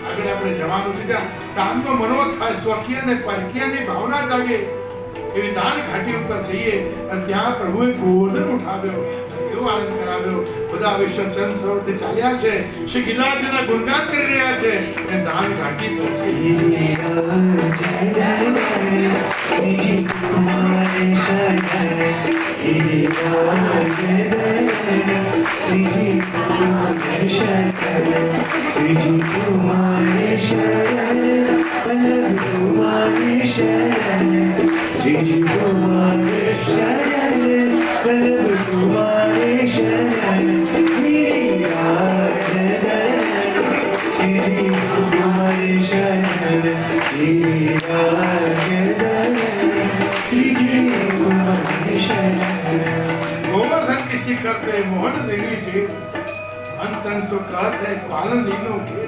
આગળ આપણે જવાનું છે. ત્યાં દાનનો મનો થાય, સ્વકીય અને પરકીયની ભાવના જાગે એવી દાન ઘાટી ઉપર જઈએ અને ત્યાં પ્રભુએ ગોવર્ધન ઉઠાવ્યો અને એવો આનંદ કરાવ્યો. બધા વિશ્વ ચંદ સરોવરથી ચાલ્યા છે. શ્રી ગિરિરાજના ગુણગાન કરી રહ્યા છે અને દાન ઘાટી પહોંચી. श्री तुम्हारे शरण श्री तुम्हारे शरण श्री तुम्हारे शरण वल्लभ तुम्हारे शरण श्री तुम्हारे शरण वल्लभ तुम्हारे शरण गिरिराजन श्री जी तुम्हारे शरण गिरिराजन श्री जी तुम्हारे शरण गोवर्धन की शिखर पे मोहन देवी के अंतन सुखात है पालन लीनो के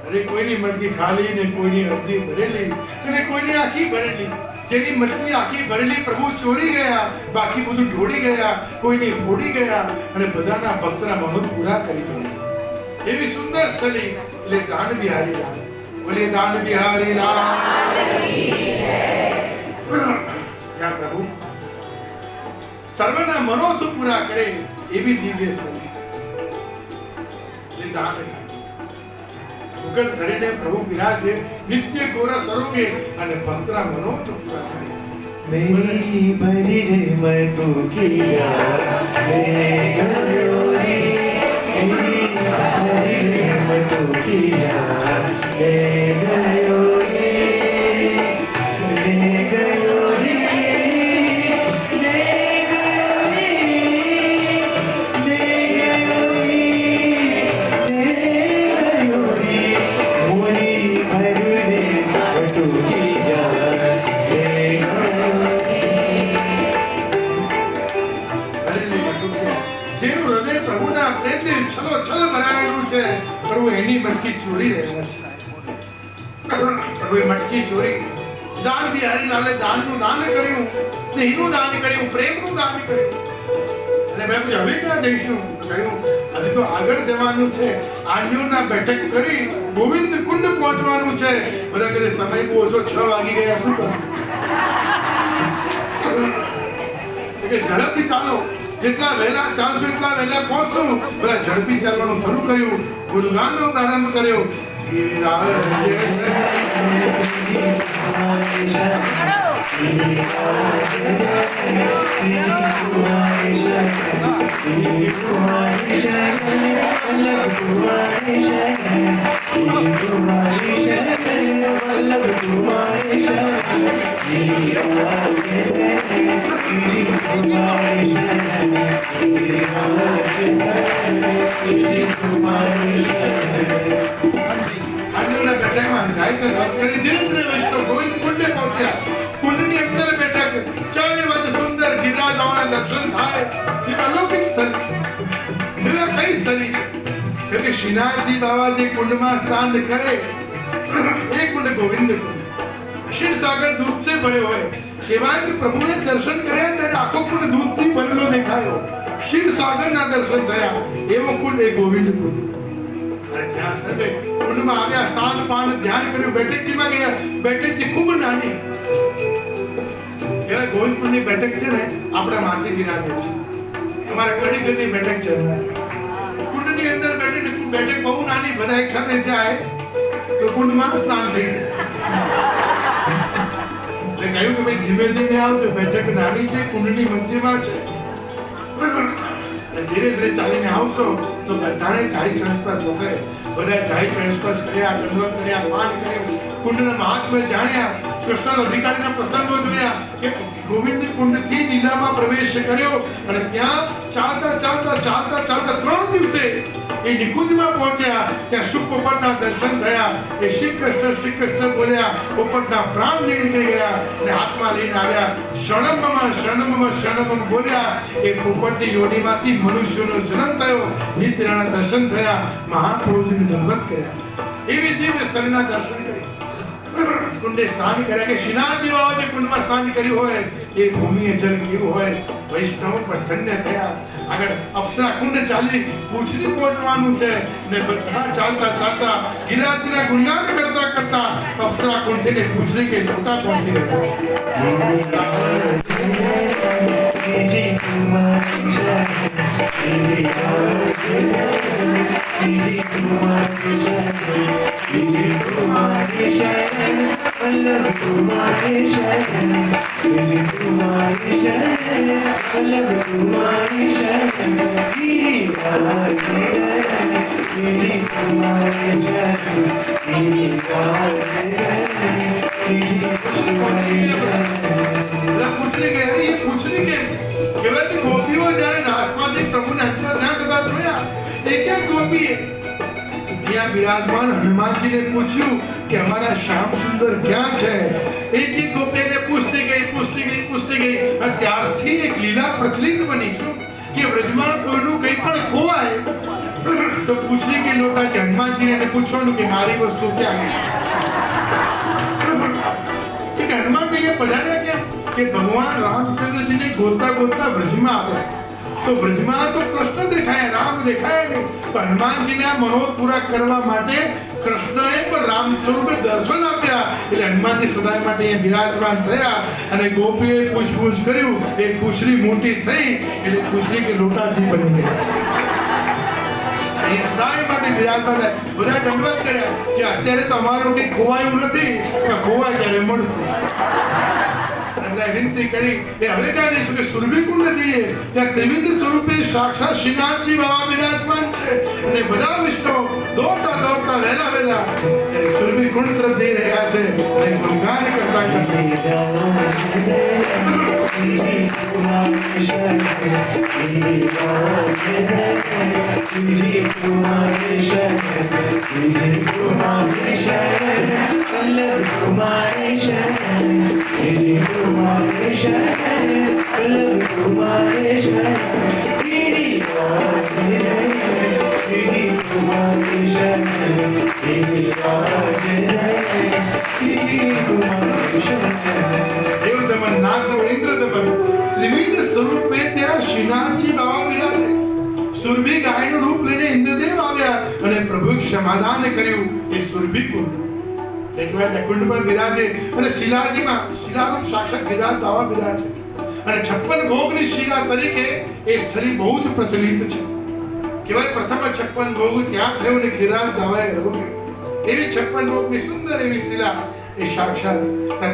अरे कोई नहीं मटकी खाली ने कोई नहीं अवधि भरेली ने कोई नहीं आखी भरेली तेरी मटकी आखी भरेली प्रभु ચોરી ગયા બાકી બધું ઢોળી ગયા કોઈ નહીં ફોડી ગયા અને બધાના ભક્તના મનોદ પૂરા કરી ગયા એવી સુંદર સ્થળી એટલે દાન બિહારી લાલ બોલે દાન બિહારી લાલ या प्रभु सर्वना मनोध पूरा करे એવી દિવ્ય સ્થળી એટલે દાન મુકટ ધરીને પ્રભુ બિરાજે નિત્ય ગોરા સ્વરૂપે અને ભક્તના મનોજ પૂરા કરે मेरी भरी रे मटू किया मैं गयो रे मेरी भरी रे मटू किया मैं गयो रे मैं गयो रे मैं गयो रे मैं गयो रे मैं गयो रे मोरी भरी रे मटू किया જેનું હૃદય પ્રભુના પ્રેમથી છલોછલ ભરાયેલું છે પ્રભુ એની મટકી ચોરી રહ્યા છે પ્રભુએ મટકી ચોરી દાન બિહારી લાલે દાનનું દાન કર્યું સ્નેહનું દાન કર્યું પ્રેમનું દાન કર્યું અને મેં પૂછ્યું હવે ક્યાં જઈશું તો કહ્યું હજી તો આગળ જવાનું છે આન્યોના બેઠક કરી ગોવિંદ કુંડ પહોંચવાનું છે બધા કહે સમય બહુ ઓછો 6 વાગી ગયા શું કરશું કે ઝડપથી ચાલો જેટલા વહેલા ચાલશો એટલા વહેલા પહોંચશું બધા ઝડપી ચાલવાનું શરૂ કર્યું ગુણગાનનો પ્રારંભ કર્યો अन्योना बैठकમાં જાયકર વાત કરી ધીરે વૈષ્ણવ ગોવિંદ કુંડે પહોંચ્યા કુંડની અંદર બેઠક ચારે બાજુ સુંદર ગિરિરાજોના દર્શન થાય એ અલૌકિક સ્થળ એવા કઈ સ્થળી છે કે શ્રીનાથજી બાબા જે કુંડમાં સ્નાન કરે એ કુંડ ગોવિંદ કુંડ क्षीरसागर दूध से भरे हुए केवल प्रभु ने दर्शन करे ત્યારે આખો કુંડ દૂધથી ભરેલો દેખાયો क्षीरसागर ના દર્શન થયા એવો કુંડ એ ગોવિંદ કુંડ અને ત્યાં સર્વે કુંડમાં આવ્યા સ્નાન પાન ધ્યાન કર્યું બેઠકજીમાં ગયા બેઠકજી ખૂબ નાની એવા ગોવિંદ કુંડની બેઠક છે ને આપણા માથે બિરાજે છે અમારા કડી કડી બેઠક છે કુંડની અંદર બેઠક બેઠક બહુ નાની બધા એક સાથે જાય તો કુંડમાં સ્નાન થઈ જાય કહ્યું કે ભાઈ ધીમે ધીમે આવજો બેઠક નાની છે કુંડની મધ્યમાં છે ધીરે ધીરે ચાલીને આવશો તો બધાને ચાઈ સંસ્પર્શ હશે બધા ચાઈ સંસ્પર્શ કર્યા દંડવત કર્યા પાન કર્યું કુંડના મહાત્મ્ય જાણ્યા કૃષ્ણ અધિકારીના પ્રસંગો જોયા કે ગોવિંદ કુંડથી લીલામાં પ્રવેશ કર્યો અને ત્યાં ચાલતા ચાલતા ચાલતા ચાલતા 3 દિવસે એ નિકુંજમાં પહોંચ્યા ત્યાં શુક પોપટના દર્શન થયા એ શ્રી કૃષ્ણ બોલ્યા પોપટના પ્રાણ નીકળી ગયા અને હાથમાં લઈને આવ્યા શરણમ બોલ્યા એ પોપટની યોનિમાંથી મનુષ્યનો જન્મ થયો નિત્યના દર્શન થયા મહાપુરુષને દંડવત કર્યા એવી દિવ્ય સ્થળના દર્શન કર્યા કુંડે સ્નાન કર્યા કે શ્રીનાથજી બાબા જે કુંડમાં સ્નાન કર્યું હોય એ ભૂમિએ જલ કેવું હોય વૈષ્ણવ પણ ધન્ય થયા આગળ અપ્સરા કુંડ ચાલી પૂછડી પહોંચવાનું છે ને બધા ચાલતા ચાલતા ગિરિરાજના ગુણગાન કરતા કરતા અપ્સરા કુંડથી ને પૂછડી કે લોટા પહોંચી રહ્યા पूछने के ત્યાં બિરાજમાન હનુમાનજીને પૂછ્યું કે અમારા શ્યામ સુંદર ક્યાં છે? એક ગોપીને પૂછતી ગઈ અને ત્યારથી એક લીલા પ્રચલિત બની કે વ્રજમાં કોઈનું કંઈ પણ ખોવાય તો પૂછડી કે લોટાથી હનુમાનજીને પૂછવાનું કે મારી વસ્તુ ક્યાં ગઈ? કે હનુમાનજી પધાર્યા ક્યાં? કે ભગવાન રામચંદ્રજીને ગોતતા વ્રજમાં આવ્યા. તો વ્રજમાં તો કૃષ્ણ દેખાયા, રામ દેખાયા નહીં. તો હનુમાનજીના મનોરથ પૂરા કરવા માટે કૃષ્ણએ પણ રામ સ્વરૂપે દર્શન આપ્યા. એટલે હનુમાનજી સદાય માટે અહીંયા બિરાજમાન થયા અને ગોપીએ પૂછપૂછ કર્યું. એ પૂછડી મોટી થઈ એટલે પૂછડી કે લોટાજી બની ગયા. એ સદાય માટે બિરાજમાન થયા. બધા દંડવત કર્યા કે અત્યારે તો અમારું કંઈ ખોવાયું નથી, ખોવાય ત્યારે મળશે. વિનંતી કરી કે હવે ક્યાં જઈશું? કે સુરભીકુંડ જઈએ. ત્યાં ત્રિવિધ સ્વરૂપે સાક્ષાત શ્રીનાથજી બાબા બિરાજમાન છે અને બધા વિષ્ણુ દોડતા વહેલા સુરભીકુંડ તરફ જઈ રહ્યા છે અને ગુણગાન કરતા ત્રિવિધ સ્વરૂપે ત્યાં શ્રીનાથજી બાબા બિરાજે. સુરભી ગાયનું રૂપ લઈને ઇન્દ્રદેવ આવ્યા અને પ્રભુ સમાધાન કર્યું. એ સુરભી કુંડ કુંડ પર બિરાજે અને શિલારૂપ સાક્ષાત ગિરિરાજ બાબા બિરાજે અને 56 ભોગની શિલા તરીકે એ સ્થળી બહુ જ પ્રચલિત છે. કહેવાય પ્રથમ 56 ભોગ ત્યાં થયો અને ગિરિરાજ બાબાએ રહ્યું. એવી 56 ભોગની સુંદર એવી શિલા એ સાક્ષાત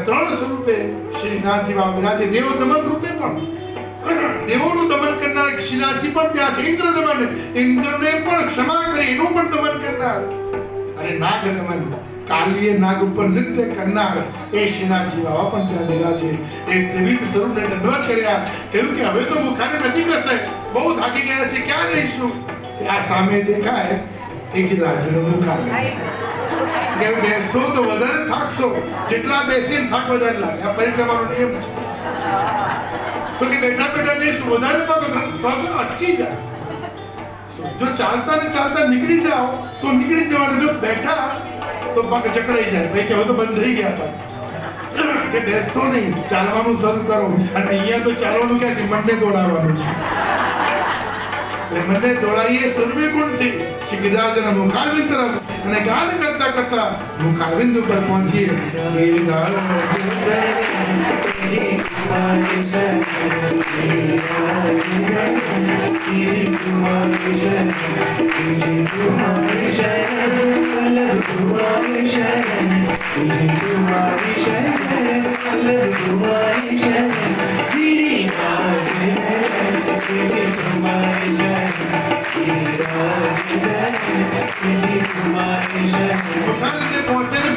ત્રણ સ્વરૂપે શ્રીનાથજી બાબા બિરાજે. દેવ દમન રૂપે પણ દેવોનું દમન કરનાર શ્રીનાથજી પણ ત્યાં છે. ઇન્દ્ર દમન, ઇન્દ્રને પણ ક્ષમા કરી એનું પણ દમન કરનાર અને નાગ દમન, કાલીય નાગ ઉપર નૃત્ય કરનાર એ શ્રીનાથજી બાબા પણ ત્યાં બિરાજે. એ ત્રિવિધ સ્વરૂપને દંડવત કર્યા. એવું કે હવે તો મુખાને નથી કરશે, બહુ થાકી ગયા છે, ક્યાં જઈશું? આ સામે દેખાય એ ગિરિરાજનું મુખાને. કેમ બેસશો તો વધારે થાકશો, જેટલા બેસીને થાક વધારે લાગે. આ પરિક્રમાનો નિયમ છે. તો કે બેઠા જઈશું વધારે પગ અટકી જાય. જો ચાલતા ને ચાલતા નીકળી જાઓ તો નીકળી જવાનું. જો બેઠા તો પગ જકડાઈ જાય. ભાઈ કે હવે તો બંધ થઈ ગયા પણ કે બેસશો નહીં, ચાલવાનું શરૂ કરો. અને અહીંયા તો ચાલવાનું ક્યાં છે? મનને દોડાવવાનું છે. મને દોડાઈએ સુરભીકુંડથી શ્રી ગિરિરાજના મુખારવિંદ તરફ અને ગાન કરતા મુખારવિંદ ઉપર પહોંચીએ.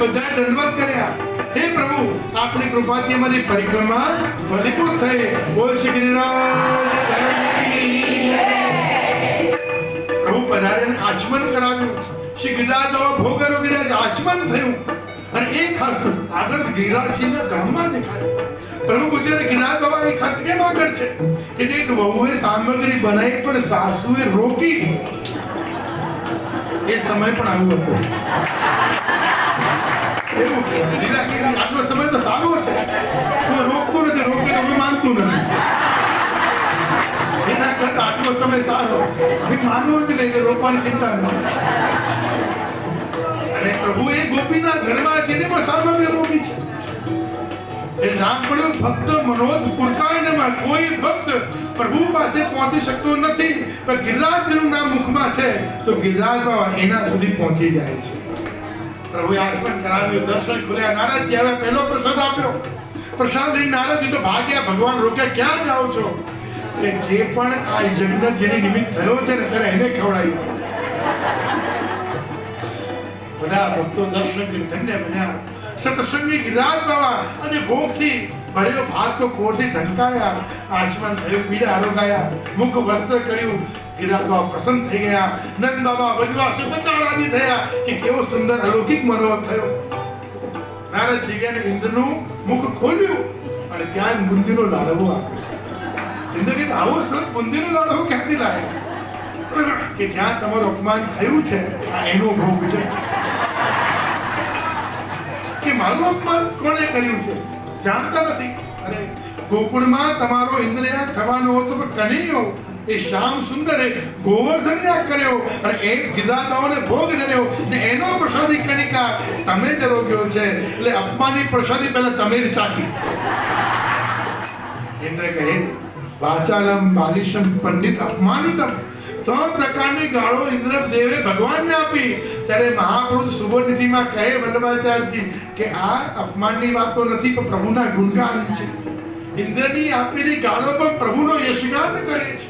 બધા દંડવત કર્યા. હે પ્રભુ, આપની કૃપાથી અમારી પરિક્રમા ફલીભૂત થઈ. બોલ શ્રી ગિરિરાજ. પ્રભુ પધારીને આચમન કરાવ્યું. શ્રી ગિરિરાજ ભોગરો ગિરિરાજ આચમન થયું અને એક ખાસ આગળ ગિરિરાજજીના ગામમાં દેખાયું. પ્રભુ પૂછ્યું ગિરિરાજ બાબા એ ખાસ કેમ આગળ છે? કે એક વહુએ સામગ્રી બનાવી પણ સાસુએ રોકી. એ સમય પણ આવ્યો હતો. આજનો સમય તો સારો છે, રોકતું નથી, રોકે તો માનતું નથી. એના કરતા આજનો સમય સારો, માનવું જ નહીં, રોકવાની ચિંતા નથી. અને પ્રભુ એ ગોપીના ઘરમાં જઈને પણ સામગ્રી રોકી છે. એ નામ પડ્યું ભક્ત મનોજ પુરકાય. કોઈ ભક્ત પ્રભુ પાસે પહોંચી શકતો નથી, પણ ગિરિરાજનું નામ મુખમાં છે તો ગિરિરાજ બાબા એના સુધી પહોંચી જાય છે. પ્રભુએ આચમન કરાવ્યું, દર્શન ખોલ્યા. નારદજી આવ્યા, પહેલો પ્રસાદ આપ્યો. પ્રસાદ લઈને નારદજી તો ભાગ્યા. ભગવાન રોક્યા, ક્યાં જાઓ છો? કે જે પણ આ યજ્ઞ જેની નિમિત્ત થયો છે ને ત્યારે એને ખવડાવી. બધા ભક્તો દર્શન કરી ધન્ય બન્યા. સત્સંગી ગિરિરાજ બાબા અને ભોગથી ભર્યો ભાત તો કોરથી ઢંકાયા, આચમન થયું પીડા આરોગાયા, મુખ વસ્ત્ર કર્યું, ગિરિરાજ બાબા પ્રસન્ન થઈ ગયા, નંદ બાબા બ્રજવાસી બધા રાજી થયા કે કેવો સુંદર અલૌકિક મનોહર થયો. નારદજી ગયા ઇન્દ્રનું મુખ ખોલ્યું અને ત્યાં બુંદીનો લાડવો આપ્યો. ઇન્દ્ર કે આવો સરસ બુંદીનો લાડવો ક્યાંથી લાવ્યો? કે જ્યાં તમારું અપમાન થયું છે આ એનો ભોગ છે. કે મારું અપમાન કોણે કર્યું છે જાણતા નથી. અરે ગોકુળમાં તમારો ઇન્દ્રયાગ થવાનો હતો પણ કનૈયો એ શ્યામ સુંદરે ગોવર્ધન યાગ કર્યો અને એ ગિરિરાજને ભોગ ધર્યો ને એનો પ્રસાદી કણિકા તમે જ રોગ્યો છે. એટલે અપમાનની પ્રસાદી પહેલા તમે જ ચાખી. ઇન્દ્ર કહે વાચાલમ બાલિશમ પંડિત અપમાનિતમ. 3 પ્રકારની ગાળો ઇન્દ્રદેવે ભગવાનને આપી. ત્યારે મહાપુરુષ સુબોધજીમાં કહે વલ્લભાચાર્યજી કે આ અપમાનની વાતો નથી પણ પ્રભુના ગુણગાન છે. ઇન્દ્રની આપેલી ગાળો પણ પ્રભુનો યશગાન કરે છે.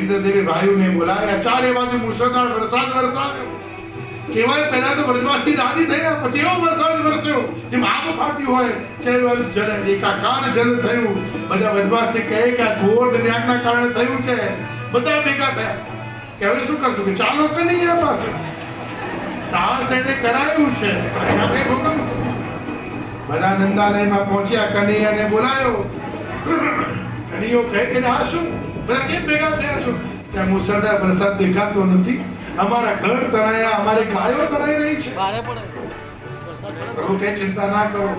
ઇન્દ્રદેવે વાયુને બોલાવ્યા, ચારે બાજુ મુશળધાર વરસાદ વરસાવ્યો. કહેવાય પહેલા તો બ્રજવાસી રાજી થયા પણ એવો વરસાદ વરસ્યો જેમ આગ ફાટ્યું હોય કેવળ જલ એકાકાર જલ થયું. બધા બ્રજવાસી કહે કે આ ગોવર્ધન યાગના કારણે થયું છે. બધા ભેગા થયા કે હવે શું કરશું? કે ચાલો કનૈયા પાસે. સાહસ એને કરાયું છે એના બે હુકમ છે. બધા નંદાલયમાં પહોંચ્યા, કનૈયાને બોલાયો. કનૈયો કહે કે આ શું? બધા કેમ ભેગા થયા છો? ત્યાં મુસળધાર વરસાદ દેખાતો નથી, અમારા ઘર તણાયા, અમારી ગાયો તણાઈ રહી છે. પ્રભુ કહે ચિંતા ના કરો,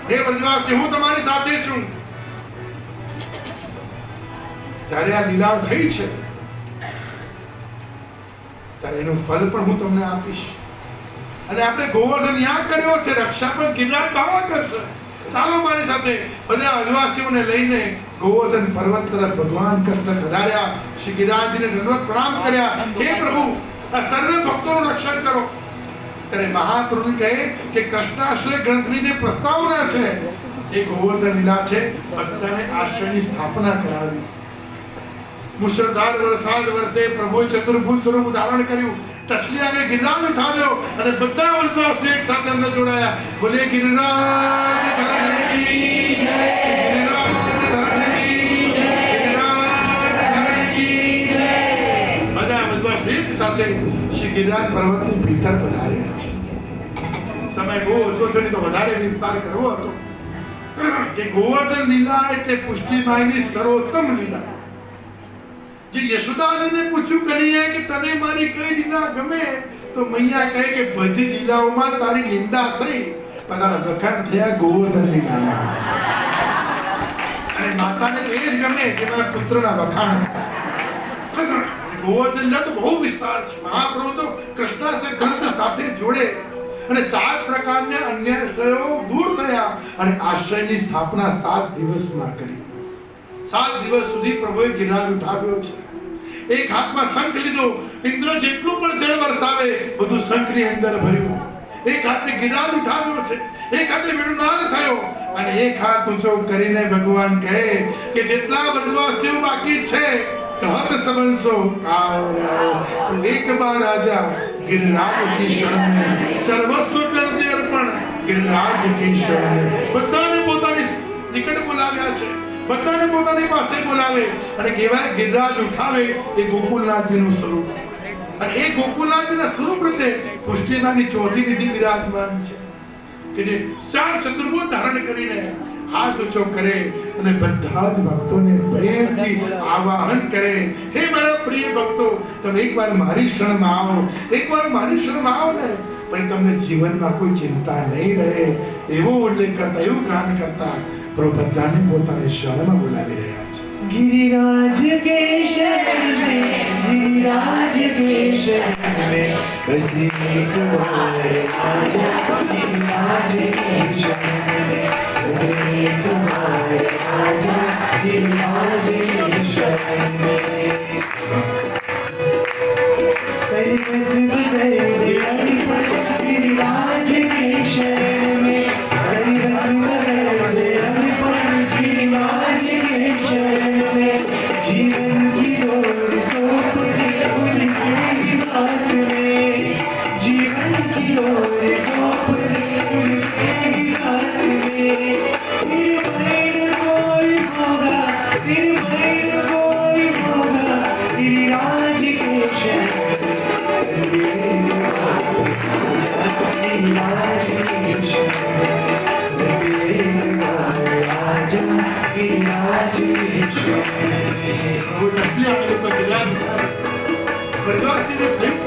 હે બ્રજવાસી હું તમારી સાથે છું. જ્યારે આ લીલા થઈ છે ત્યારે એનું ફલ પણ હું તમને આપીશ. અને આપણે ગોવર્ધન યાગ કર્યો છે, રક્ષા પણ ગિરિરાજ બાબા કરશે. ચાલો મારી સાથે. બધા અજવાસીઓને લઈને ગોવર્ધન પર્વત તરફ ભગવાન કૃષ્ણ પધાર્યા. શ્રી ગિરિરાજને દંડવત પ્રણામ કર્યા. હે પ્રભુ આ સર્વ ભક્તોનું રક્ષણ કરો. ત્યારે મહાપ્રભુ કહે કે કૃષ્ણાશ્રય ગ્રંથની જે પ્રસ્તાવના છે એ ગોવર્ધન લીલા છે, બધાને આશ્રયની સ્થાપના કરાવી. મુશળધાર વરસાદ વરસે પ્રભુએ ચતુર્ભુજ સ્વરૂપ ધારણ કર્યું. ટસલિયાને ગિરિરાજ ઉઠાવ્યો અને બધા વરસવાસી એક સાથે અંદર જોડાયા. બોલે ગિરિરાજ ધરણ કી જય, ગિરિરાજ ધરણ કી જય, ગિરિરાજ ધરણ કી જય. બધા વરસવાસી એક સાથે શ્રી ગિરિરાજ પર્વતની ભીતર પધાર્યા છે. સમય બહુ ઓછો છે, તો વધારે વિસ્તાર કરવો હતો કે ગોવર્ધન લીલા એટલે પુષ્ટિમાયની સર્વોત્તમ લીલા. જે યશોદાજીને પૂછ્યું કનૈયા કે તને મારી કઈ લીલા ગમે, તો મૈયા કહે કે બધી લીલાઓમાં તારી નિંદા થઈ પણ તારા વખાણ થયા ગોવર્ધન લીલામાં. અને માતાને એ જ ગમે કે મારા પુત્રના વખાણ. ગોવર્ધન લીલા તો બહુ વિસ્તાર છે. મહાપ્રભુ તો કૃષ્ણાશ્રય ગ્રંથ સાથે જોડે અને 7 પ્રકારના અન્યાશ્રયો દૂર થયા અને આશ્રયની સ્થાપના 7 દિવસમાં કરી. 7 દિવસ સુધી પ્રભુએ ગિરિરાજ ઉઠાવ્યો છે. એક હાથમાં શંખ લીધો, ઇન્દ્ર જેટલું પણ જળ વરસાવે બધું શંખની અંદર ભર્યું. એક હાથે ગિરિરાજ ઉઠાવ્યો છે, એક હાથે વેણુનાદ થયો અને એક હાથ ઊંચો કરીને ભગવાન કહે કે જેટલા બ્રજવાસીઓ બાકી છે કહત સમનસો आओ तो एक बार आजा गिरिराज की शरण में सर्वस्व कर दे अर्पण गिरिराज की शरण में. બધાને પોતાની નિકટ બોલાવ્યા છે, બધાને પોતાની પાસે બોલાવે અને કહેવાય ગિરિરાજ ઉઠાવે એ ગોકુલનાથજીનું સ્વરૂપ. અને એ ગોકુલનાથજીના સ્વરૂપ રીતે પુષ્ટિમાની ચોથી વિધિ વિરાજમાન છે કે જે 4 ચતુર્ભુજ ધારણ કરીને હાથ ઊંચો કરે અને બધા જ ભક્તોને પ્રેમથી આવાહન કરે. હે મારા પ્રિય ભક્તો, તમે એકવાર મારી શરણમાં આવો, એકવાર મારી શરણમાં આવો ને પછી તમને જીવનમાં કોઈ ચિંતા નહીં રહે. એવો ઉલ્લેખ કરતા, એવું ગાન કરતા પ્રભુ બધાને પોતાની શરણમાં બોલાવી રહ્યા છે. गिरिराज के शरण में, गिरिराज के शरण में बस एक बार आजा. गिरिराज के शरण में बस एक बार आजा. गिरिराज के शरण में सर्वस्व कर दे अर्पण. गिरिराज के शरण में सर्वस्व कर दे अर्पण. गिरिराज के शरण में जीवन की डोर सौंप दे उनके ही हाथ में. जीवन की डोर सौंप दे उनके ही हाथ में. પ્રભુ નસલી આંગળી પર બિરાજ થાય. વનવાસીને થયું,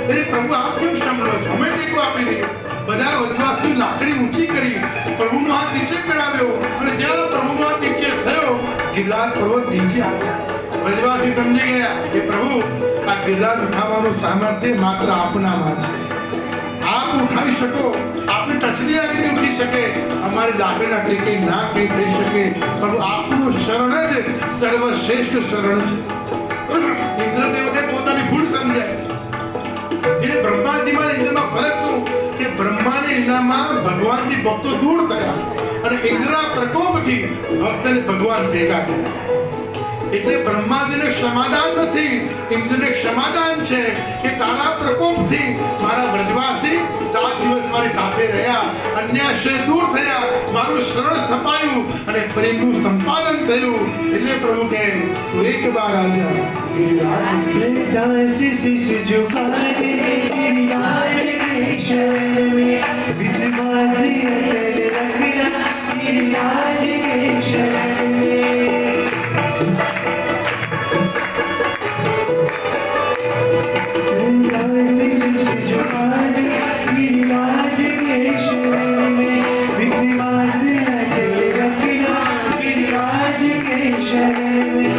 અરે પ્રભુ આપ કેમ સાંભળો છો? અમે ટેકો આપી દઈએ. બધા વનવાસીઓ લાકડી ઊંચી કરી, પ્રભુનો હાથ નીચે કરાવ્યો, અને જ્યાં પ્રભુનો હાથ નીચે થયો, ગિરનાર પર્વત નીચે આવ્યો. વનવાસી સમજી ગયા કે પ્રભુ આ ગિરનાર ઉઠાવવાનું સામર્થ્ય માત્ર આપનામાં છે. આપ ઉઠાવી શકો, આપની ટચલી આંગળી ઉઠી શકે, અમારી લાકડીના ટેકે ના કંઈ થઈ શકે. પ્રભુ આપનું શરણ જ સર્વશ્રેષ્ઠ શરણ છે. ઇન્દ્રદેવને પોતાની ભૂલ સમજાય. એટલે બ્રહ્માજીમાં ઇન્દ્રમાં ફરક શું કે બ્રહ્માની લીલામાં ભગવાનથી ભક્તો દૂર થયા અને ઇન્દ્રના પ્રકોપથી ભક્તને ભગવાન ભેગા થયા. એટલે બ્રહ્માજીને ક્ષમાદાન નથી, ઇન્દ્રને ક્ષમાદાન છે કે તારા પ્રકોપથી મારા વ્રજવાસી 7 દિવસ મારી સાથે રહ્યા, અન્યાશ્રય દૂર થયા, મારું શરણ સ્થપાયું અને પ્રેમનું સંપાદન થયું. એટલે પ્રભુ કહે તું એક બાર આજા गिरिराज से दास शीश झुकाए गिरिराज के शरण में विश्वास अटल रखना गिरिराज के शरण में दास शीश झुकाए गिरिराज के शरण में विश्वास अटल रखना गिरिराज के शरण में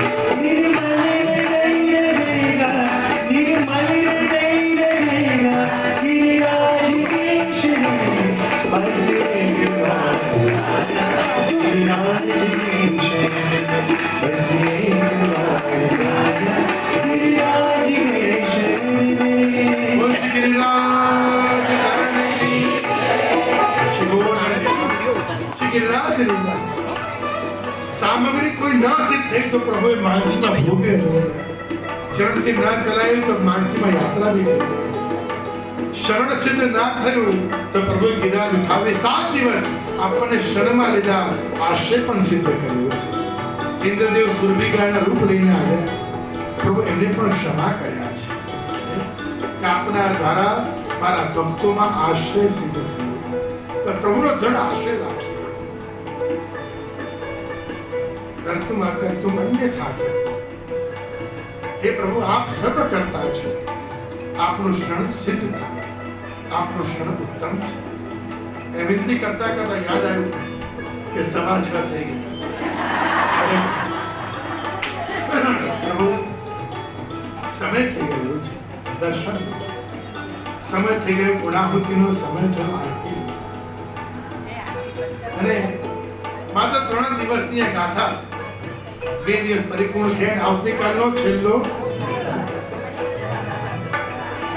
सामग्री कोई ना सिद्ध થઈ તો પ્રભુએ માનસીમાં ભોગે ચરણથી ના ચલાયું તો માનસીમાં યાત્રા બી થઈ. શરણ સિદ્ધ ના થયું તો પ્રભુએ ગિરનાર ઉઠાવે 7 દિવસ આપણને શરણમાં લીધા, આશ્રય પણ સિદ્ધ કર્યો છે. ઇન્દ્રદેવ સુરભિકાના રૂપ લઈને આવ્યા, પ્રભુ એમને પણ ક્ષમા કર્યા છે કે આપના દ્વારા મારા ભક્તોમાં આશ્રય સિદ્ધ થયો. તો પ્રભુનો દ્રઢ આશ્રય રાખ્યો. कर्तुम अकर्तुम अन्यथा कर्तुम. हे प्रभु आप सर्व करता છો, આપનું શરણ સિદ્ધ થાય, આપનું શરણ ઉત્તમ છે. એ વિનંતી કરતા કરતા યાદ આવ્યું કે 6:30 થઈ ગઈ. પ્રભુ સમય થઈ ગયો છે, દર્શન સમય થઈ ગયો, પૂર્ણાહુતિનો સમય થયો, આરતી. અને માત્ર 3 દિવસની આ ગાથા 2 દિવસ પરિપૂર્ણ છે. આવતીકાલનો છેલ્લો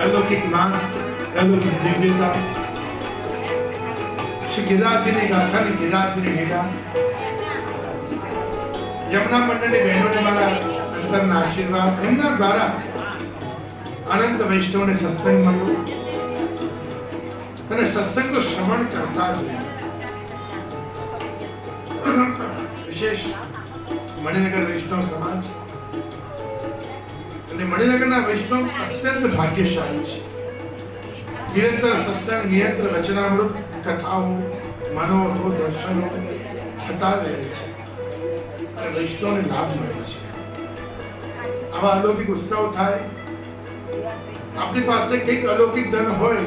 અલૌકિક માસ, અલૌકિક દિવ્યતા, શ્રી ગિરિરાજની ગાથાની ગિરિરાજની લીલા. યમુના મંડળની બહેનોને મારા અંતરના આશીર્વાદ, એમના દ્વારા અનંત વૈષ્ણવને સત્સંગ મળ્યો અને સત્સંગનું શ્રવણ કરતા જ વિશેષ મણિનગર વૈષ્ણવ સમાજ અને મણિનગરના વૈષ્ણવ અત્યંત ભાગ્યશાળી છે. નિરંતર સત્સંગ, નિરંતર વચનામૃત, કથાઓ, મનોરથો, દર્શનો થતા રહે છે અને વૈષ્ણવને લાભ મળે છે. આવા અલૌકિક ઉત્સવ થાય. આપણી પાસે કંઈક અલૌકિક ધન હોય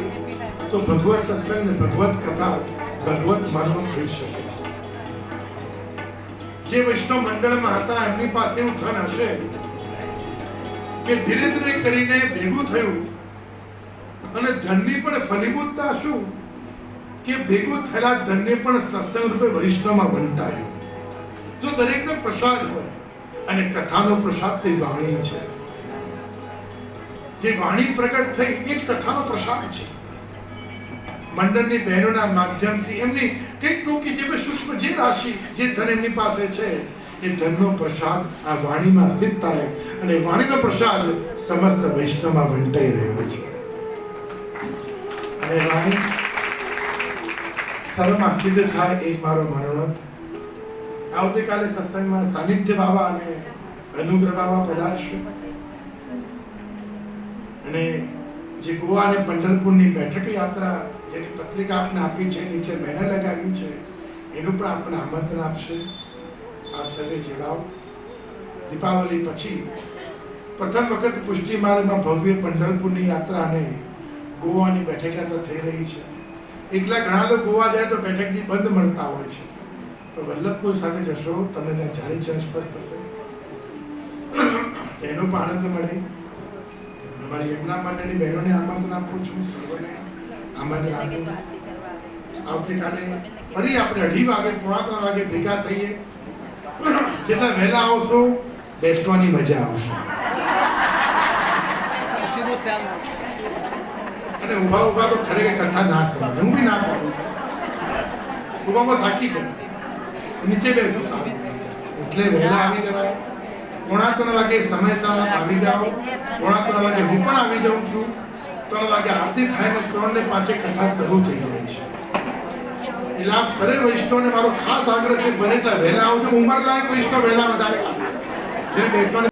તો ભગવત સત્સંગ ને ભગવત કથા, ભગવત માનવ થઈ શકે. જે વૈષ્ણવ મંડળમાં હતા એમની પાસે એવું ધન હશે કે ધીરે ધીરે કરીને ભેગું થયું અને ધનની પણ ફલીભૂતતા શું કે ભેગું થયેલા ધનને પણ સત્સંગ રૂપે વૈષ્ણવમાં વંટાયું. જો દરેકનો પ્રસાદ હોય અને કથાનો પ્રસાદ તે વાણી છે, જે વાણી પ્રગટ થઈ એ જ કથાનો પ્રસાદ છે. મંડળની બહેનોના માધ્યમથી એમની કંઈક ટૂંકી જે સૂક્ષ્મ જે રાશિ જે ધન એમની પાસે છે એ ધનનો પ્રસાદ આ વાણીમાં સિદ્ધ થાય અને વાણીનો પ્રસાદ સમસ્ત વૈષ્ણવમાં વંટાઈ રહ્યો છે. અને વાણી સર્વમાં સિદ્ધ થાય એ મારો મનોરથ. આવતીકાલે સત્સંગમાં સાનિધ્ય બાબા અને અનુગ્રહ બાબા પધારશે અને જે ગોવા અને પંઢરપુરની બેઠક યાત્રા જેની પત્રિકા આપને આપી છે, નીચે બેનર લગાવ્યું છે, એનું પણ આપણને આમંત્રણ આપશે. આપ સર્વે જોડાઓ. દીપાવલી પછી પ્રથમ વખત પુષ્ટિ માર્ગમાં ભવ્ય પંઢરપુરની યાત્રા અને ગોવાની બેઠક તો થઈ રહી છે. એકલા ઘણા લોકો ગોવા જાય તો બેઠકથી બંધ મળતા હોય છે, તો વલ્લભપુર સાથે જશો તમને ત્યાં ચારી ચંસ્પર્શ થશે, એનો પણ આનંદ મળે. અમારી યમુના મંડળની બહેનોને આમંત્રણ આપું છું, સર્વને આમંત્રણ આપું. આવતીકાલે ફરી આપણે 2:30 વાગે, 2:45 વાગે ભેગા થઈએ. જેટલા વહેલા આવશો બેસવાની મજા આવશે, અને ઊભા ઊભા તો ખરેખર કથા ના સમજે. હું બી ના પાડું છું, ઊભામાં થાકી ગયો, નીચે બેસું સારું. એટલે વહેલા આવી જવાય. 2:45 વાગે સમયસર આવી જાઓ. 2:45 વાગે હું પણ આવી જાઉં છું. 3 વાગે આરતી થાય ને 3 ને 5 કથા શરૂ થઈ જાય છે. એટલે આપ સરે વૈષ્ણવને મારો ખાસ આગ્રહ છે, બને એટલા વહેલા આવજો. ઉંમરલાયક વૈષ્ણવ વહેલા વધારે આવે. જેને બેસવાની